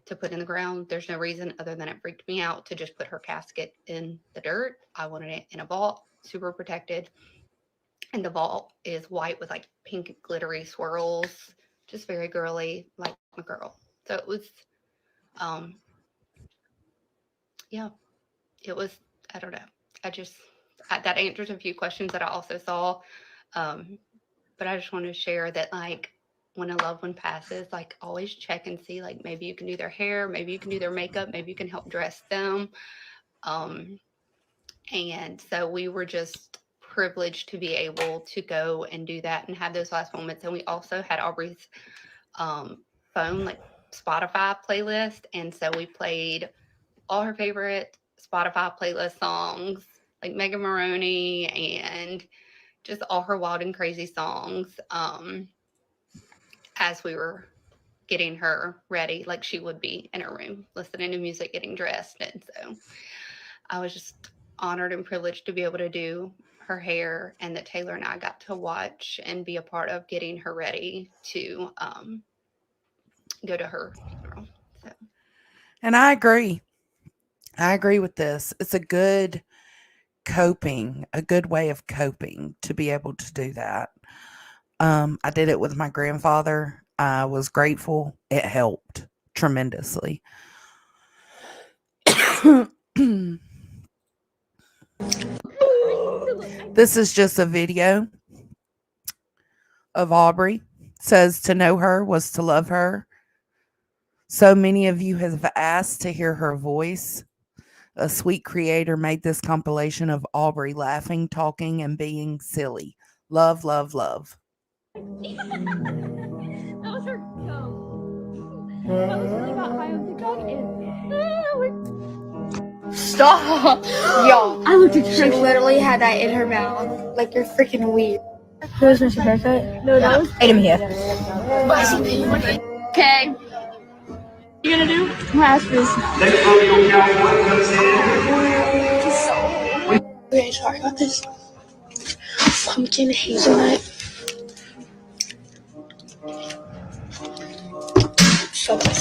to put in the ground. There's no reason other than it freaked me out to just put her casket in the dirt. I wanted it in a vault, super protected. And the vault is white with like pink glittery swirls, just very girly, like a girl. So it was, it was, I don't know. That answers a few questions that I also saw. But I just want to share that, like, when a loved one passes, like, always check and see, like, maybe you can do their hair, maybe you can do their makeup, maybe you can help dress them. And so we were just privileged to be able to go and do that and have those last moments. And we also had Aubreigh's phone, like, Spotify playlist. And so we played all her favorite Spotify playlist songs, like Megan Maroney, and just all her wild and crazy songs, as we were getting her ready, like she would be in her room, listening to music, getting dressed. And so I was just honored and privileged to be able to do her hair, and that Taylor and I got to watch and be a part of getting her ready to go to her funeral. So. And I agree. I agree with this. It's a good way of coping to be able to do that. I did it with my grandfather. I was grateful. It helped tremendously. This is just a video of Aubreigh. Says to know her was to love her. So many of you have asked to hear her voice. A sweet creator made this compilation of Aubreigh laughing, talking, and being silly. Love, love, love. That was her. That was really got high on TikTok and. Stop! Yo, I looked at her. She literally had that in her mouth. Like, you're freaking weird. Who was Mr. Haircut? No, that was. Hate him here. Okay. What are you gonna do? I'm gonna ask for this. Okay, sorry about this. Pumpkin hazelnut. So good.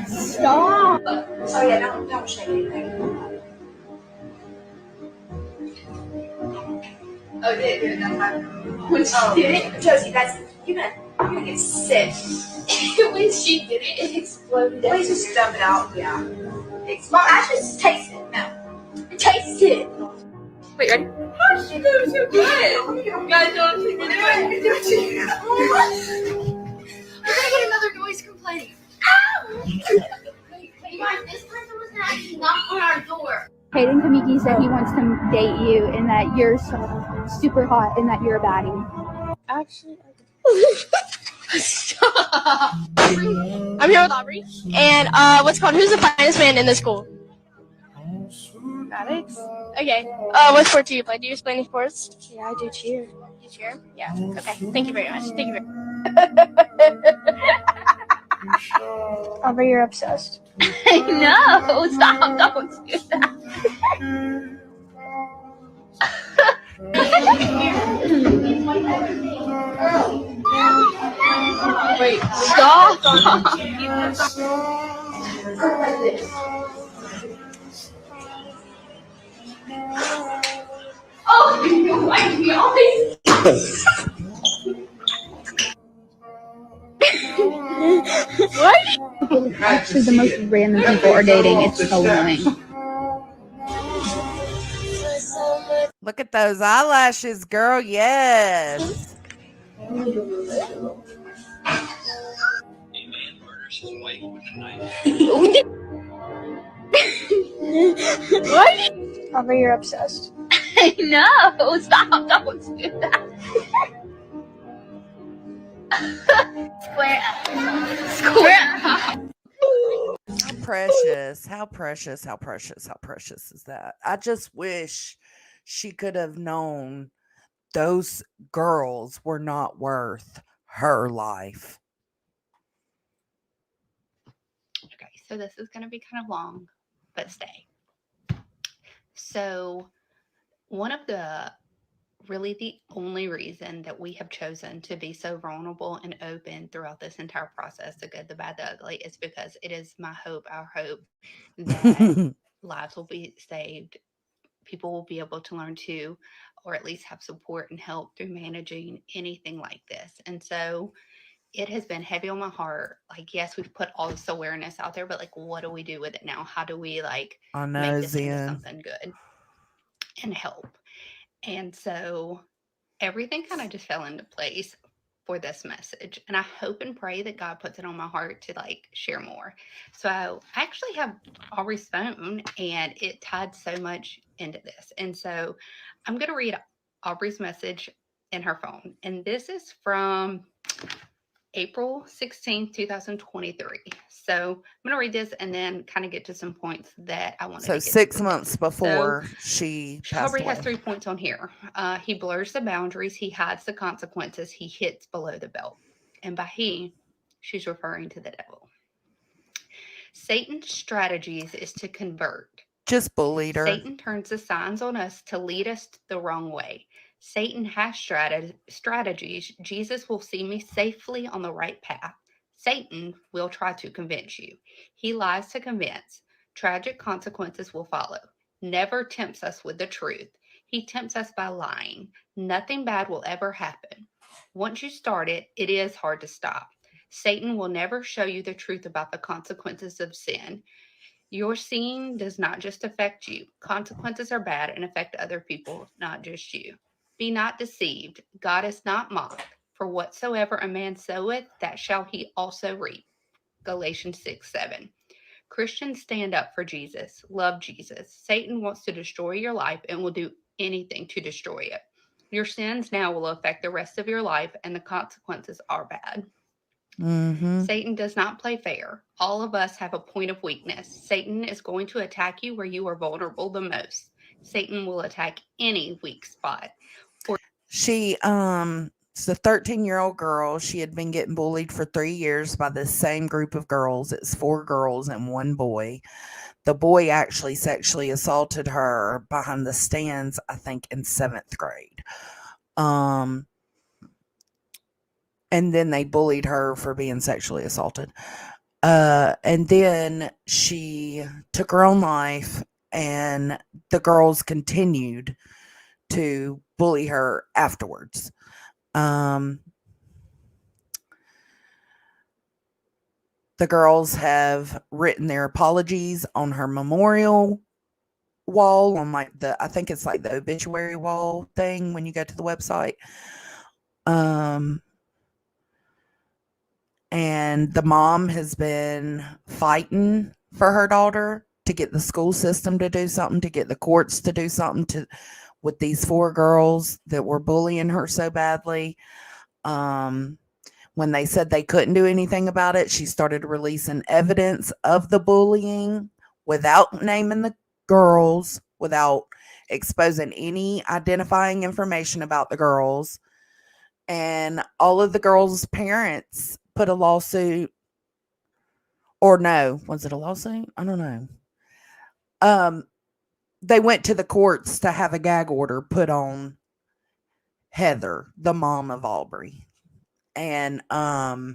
Stop! Oh yeah, don't shake anything. Oh, did it that time? When she did it, Josie, you're gonna get sick. When she did it, it exploded. Please just dump it out. Yeah. Mom, actually, just taste it. No. Taste it. Wait, ready? How did she do it so good? You guys don't think we're doing it. We're gonna get another noise complaint. Ow! Hey guys, this person was gonna actually knock on our door. Hayden Kamiki said he wants to date you and that you're super hot and that you're a baddie. Actually, stop. I'm here with Aubreigh. And what's called? Who's the finest man in the school? Maddox. Okay. What sport do you play? Do you play any sports? Yeah, I do cheer. You cheer? Yeah. Okay. Thank you very much. Thank you very much. Aubreigh, you're obsessed. No, stop! Don't do that. Wait, stop! Oh, you like me always. What? Actually, the most random people are dating. It's so annoying. Look at those eyelashes, girl. Yes. A man murders his wife with a knife. What? Aubrey, you're obsessed. No, stop! Don't do that. Square up. Square up. How precious is that? I just wish she could have known those girls were not worth her life. Okay, so this is going to be kind of long, but stay. So, one of the only reason that we have chosen to be so vulnerable and open throughout this entire process, the good, the bad, the ugly, is because it is my hope, our hope, that lives will be saved. People will be able to learn to, or at least have support and help through managing anything like this. And so it has been heavy on my heart. Like, yes, we've put all this awareness out there, but like, what do we do with it now? How do we like I know, make this into Zen. something good and help? And so everything kind of just fell into place for this message. And I hope and pray that God puts it on my heart to like share more. So I actually have Aubrey's phone, and it tied so much into this. And so I'm going to read Aubrey's message in her phone. And this is from April 16th, 2023. So I'm going to read this and then kind of get to some points that I wanted to So get 6 to. months before she passed Aubrey away. has 3 points on here. He blurs the boundaries. He hides the consequences. He hits below the belt. And by he, she's referring to the devil. Satan's strategies is to convert. Just bullied her. Satan turns the signs on us to lead us the wrong way. Satan has strategies. Jesus will see me safely on the right path. Satan will try to convince you. He lies to convince. Tragic consequences will follow. Never tempts us with the truth. He tempts us by lying. Nothing bad will ever happen. Once you start it, it is hard to stop. Satan will never show you the truth about the consequences of sin. Your seeing does not just affect you. Consequences are bad and affect other people, not just you. Be not deceived. God is not mocked. For whatsoever a man soweth, that shall he also reap. Galatians 6:7. Christians, stand up for Jesus. Love Jesus. Satan wants to destroy your life and will do anything to destroy it. Your sins now will affect the rest of your life, and the consequences are bad. Mm-hmm. Satan does not play fair. All of us have a point of weakness. Satan is going to attack you where you are vulnerable the most. Satan will attack any weak spot. She it's a 13-year-old girl. She had been getting bullied for 3 years by the same group of girls. It's 4 girls and 1 boy. The boy actually sexually assaulted her behind the stands, I think, in 7th grade. And then they bullied her for being sexually assaulted. And then she took her own life, and the girls continued to bully her afterwards. The girls have written their apologies on her memorial wall, on like I think it's like the obituary wall thing when you go to the website. And the mom has been fighting for her daughter to get the school system to do something, to get the courts to do something with these 4 girls that were bullying her so badly. When they said they couldn't do anything about it, she started releasing evidence of the bullying without naming the girls, without exposing any identifying information about the girls. And all of the girls' parents put a lawsuit, or no, was it a lawsuit? I don't know. They went to the courts to have a gag order put on Heather, the mom of Aubreigh, and to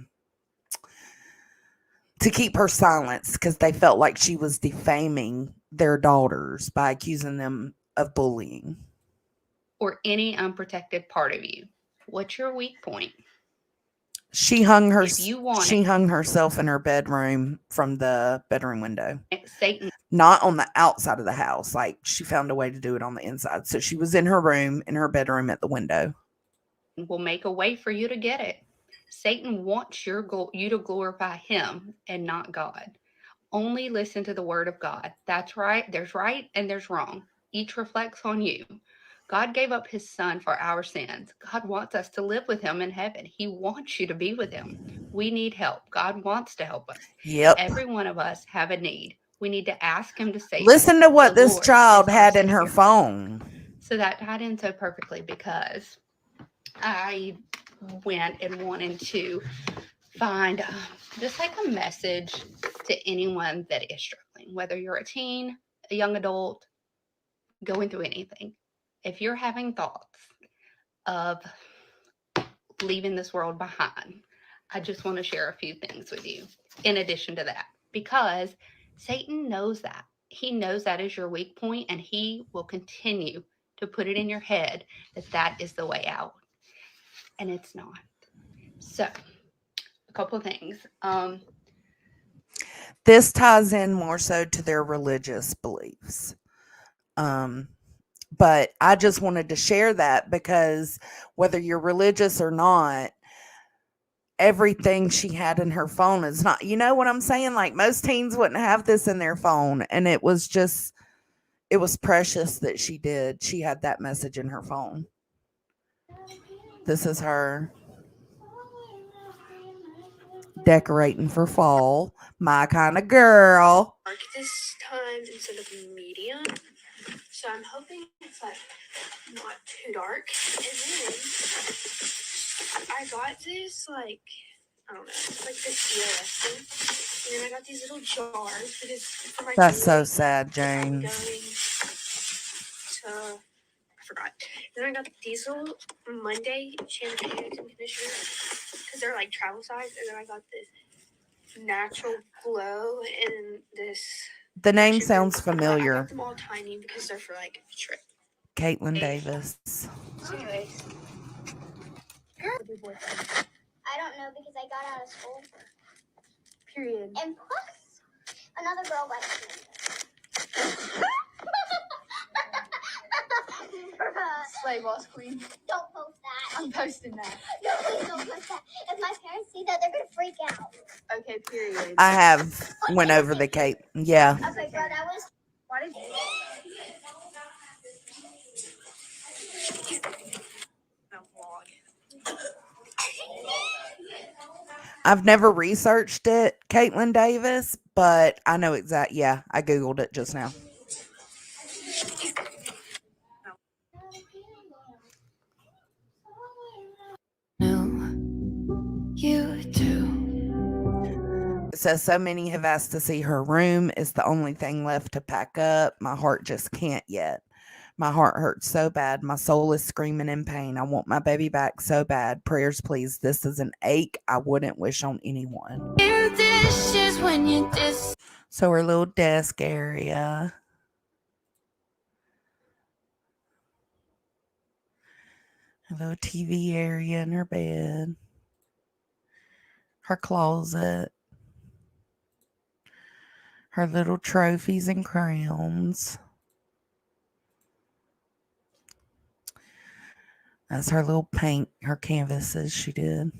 keep her silence because they felt like she was defaming their daughters by accusing them of bullying. Or any unprotected part of you. What's your weak point? She hung She hung herself in her bedroom from the bedroom window. Satan. Not on the outside of the house. Like, she found a way to do it on the inside. So she was in her room, in her bedroom at the window. Will make a way for you to get it. Satan wants you to glorify him and not God. Only listen to the word of God. That's right. There's right and there's wrong. Each reflects on you. God gave up his son for our sins. God wants us to live with him in heaven. He wants you to be with him. We need help. God wants to help us. Yep. Every one of us have a need. We need to ask him to save us. Listen to what The this Lord child is our had in her Savior. phone. So that tied in so perfectly because I went and wanted to find just like a message to anyone that is struggling, whether you're a teen, a young adult, going through anything. If you're having thoughts of leaving this world behind, I just want to share a few things with you in addition to that, because Satan knows that. He knows that is your weak point, and he will continue to put it in your head that that is the way out. And it's not. So, a couple of things. This ties in more so to their religious beliefs. But I just wanted to share that because whether you're religious or not, everything she had in her phone is not, you know what I'm saying? Like most teens wouldn't have this in their phone. And it was precious that she did. She had that message in her phone. This is her decorating for fall. My kind of girl. Dark this time instead of medium. So I'm hoping it's like not too dark. And then I got this like, I don't know, it's like this EOS thing. And then I got these little jars because for my That's so jewelry, sad, I'm Jane. going to, I forgot. Then I got these little Monday shampoo and conditioner because they're like travel size. And then I got this natural glow and this. The name sounds I familiar. got them all tiny because they're for like a trip. Caitlin Davis. So anyways. I don't know because I got out of school. Period. And plus, another girl likes me. Slay boss queen. Don't post that. I'm posting that. No, please don't post that. If my parents see that, they're gonna freak out. Okay, period. I have went over the Kate. Yeah. Okay, bro, that was. Why did I've never researched it, Caitlin Davis, but I know exact. Yeah, I Googled it just now. You do. It says so many have asked to see her room. It's the only thing left to pack up. My heart just can't yet. My heart hurts so bad. My soul is screaming in pain. I want my baby back so bad. Prayers, please. This is an ache I wouldn't wish on anyone. So her little desk area. A little TV area in her bed. Her closet. Her little trophies and crowns. That's her little paint, her canvases she did.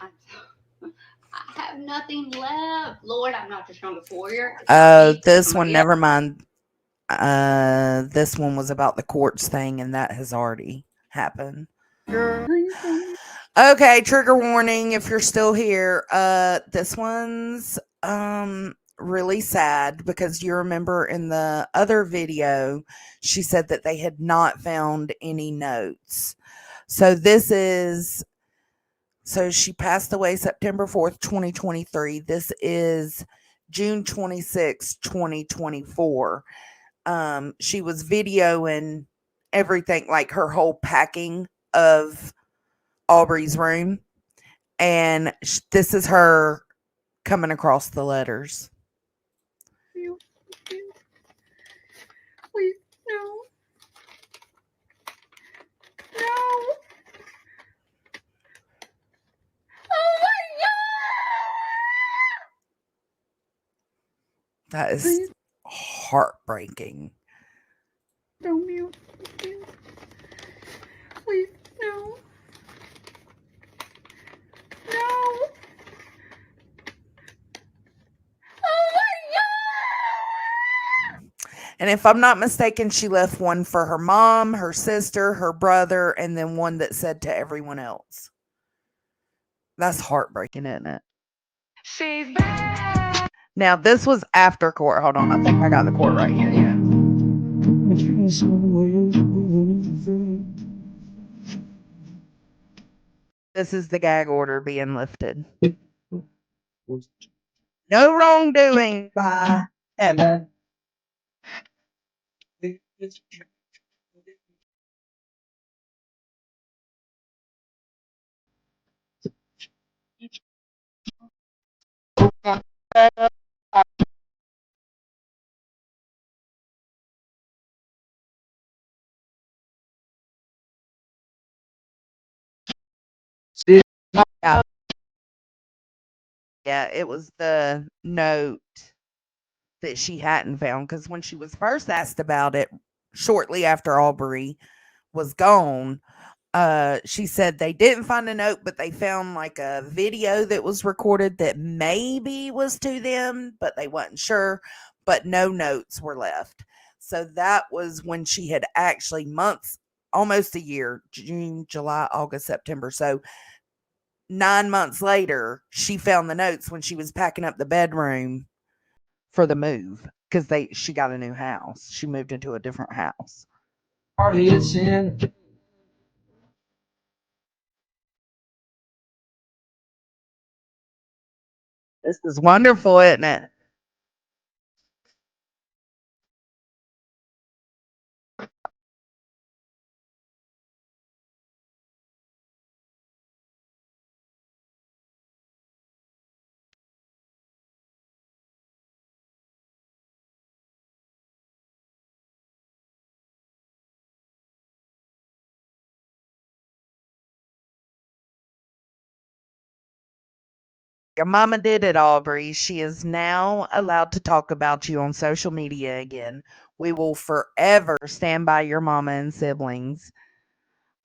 I have nothing left. Lord, I'm not the strongest warrior. Oh, this one, never mind. This one was about the courts thing, and that has already happened. Okay, trigger warning if you're still here. This one's really sad because you remember in the other video she said that they had not found any notes. So she passed away September 4th, 2023. This is June 26, 2024. She was videoing everything, like her whole packing of Aubreigh's room, and this is her coming across the letters. Please, no. No. Oh my God. That is Please. Heartbreaking. Don't mute. Please, no. No. And if I'm not mistaken, she left one for her mom, her sister, her brother, and then one that said to everyone else. That's heartbreaking, isn't it? She's back. Now, this was after court. Hold on. I think I got the court right here. Yeah. This is the gag order being lifted. No wrongdoing by Heather. Yeah. Yeah, it was the note that she hadn't found because when she was first asked about it shortly after Aubrey was gone, she said they didn't find a note, but they found like a video that was recorded that maybe was to them, but they wasn't sure, but no notes were left. So that was when she had actually months, almost a year, June, July, August, September. So 9 months later, she found the notes when she was packing up the bedroom for the move because she got a new house. She moved into a different house. This is wonderful, isn't it? Your mama did it, Aubrey. She is now allowed to talk about you on social media again. We will forever stand by your mama and siblings.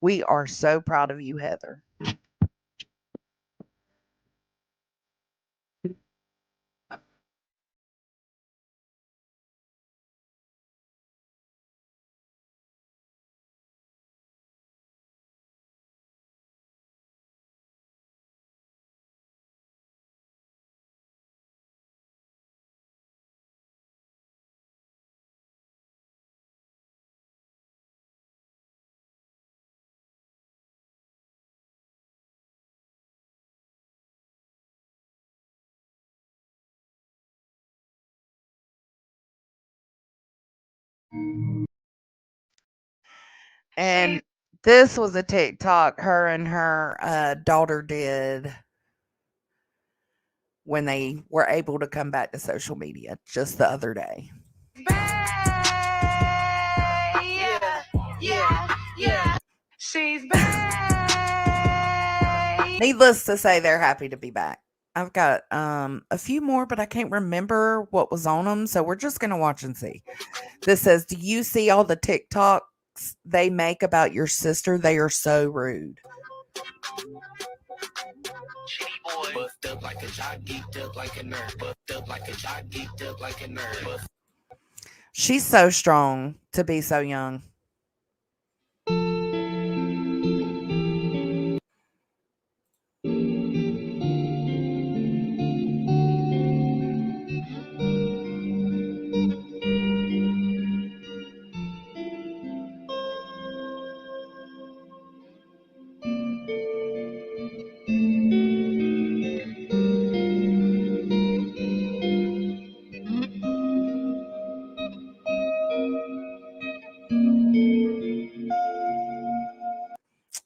We are so proud of you, Heather. And this was a TikTok her and her daughter did when they were able to come back to social media just the other day. Yeah. She's back. Needless to say, they're happy to be back. I've got a few more, but I can't remember what was on them, so we're just gonna watch and see. This says, "Do you see all the TikToks they make about your sister? They are so rude." Buffed up like a jock, geeked up like a nerd. Buffed up like a jock, geeked up like a nerd. She's so strong to be so young.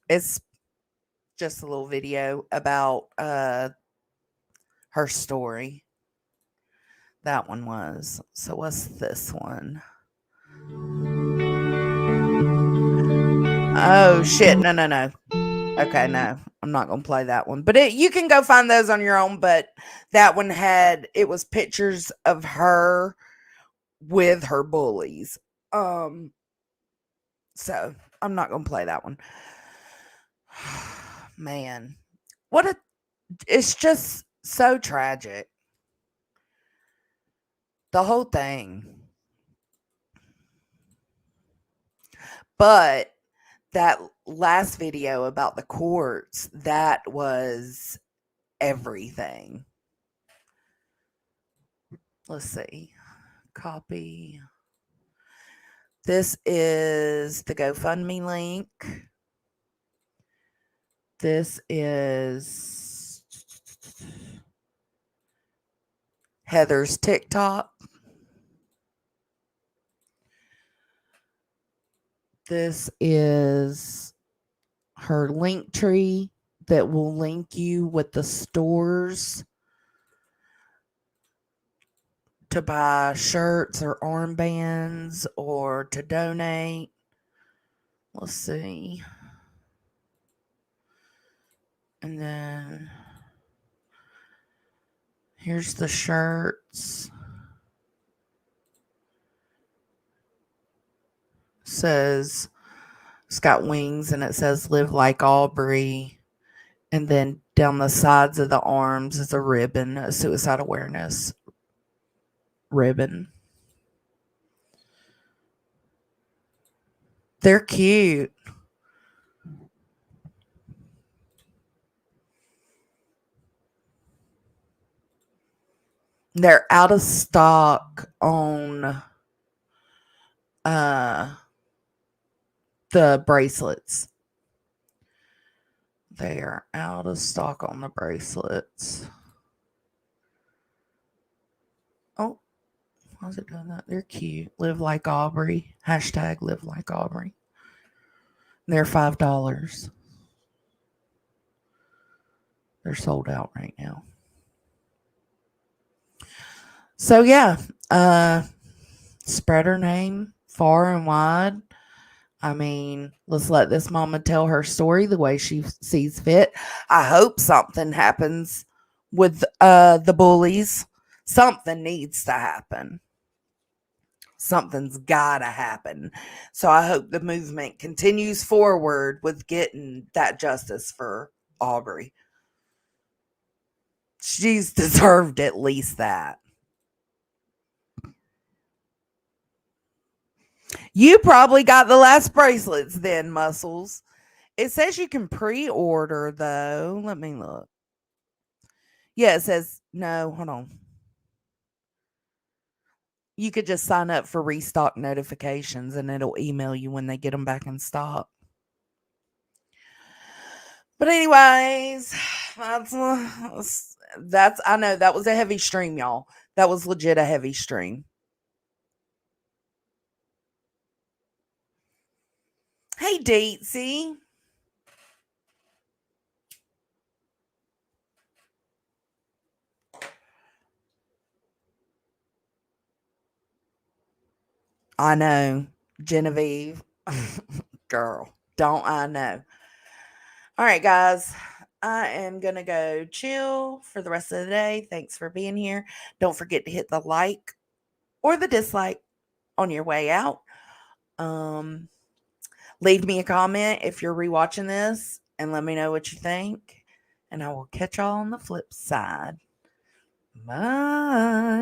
It's just a little video about her story. That one was. So what's this one? Oh shit. No. Okay, no. I'm not going to play that one. But you can go find those on your own, but that one it was pictures of her with her bullies. So I'm not going to play that one. Man. It's just so tragic. The whole thing. But that last video about the courts, that was everything. Let's see. Copy. This is the GoFundMe link. This is Heather's TikTok. This is her link tree that will link you with the stores to buy shirts or armbands or to donate. Let's see. And then here's the shirts. Says it's got wings and it says live like Aubreigh. And then down the sides of the arms is a ribbon, a suicide awareness ribbon. They're cute. They're out of stock on the bracelets. They are out of stock on the bracelets. Oh, how's it doing that? They're cute. Live like Aubreigh. Hashtag live like Aubreigh. They're $5. They're sold out right now. So yeah, spread her name far and wide. I mean, let's let this mama tell her story the way she sees fit. I hope something happens with the bullies. Something needs to happen. Something's gotta happen. So I hope the movement continues forward with getting that justice for Aubreigh. She's deserved at least that. You probably got the last bracelets then, Muscles. It says you can pre-order, though. Let me look. Yeah, it says, no, hold on. You could just sign up for restock notifications and it'll email you when they get them back in stock. But anyways, that's I know that was a heavy stream, y'all. That was legit a heavy stream. Hey, Deetsy. I know. Genevieve. Girl, don't I know. All right, guys. I am going to go chill for the rest of the day. Thanks for being here. Don't forget to hit the like or the dislike on your way out. Leave me a comment if you're rewatching this and let me know what you think. And I will catch y'all on the flip side. Bye.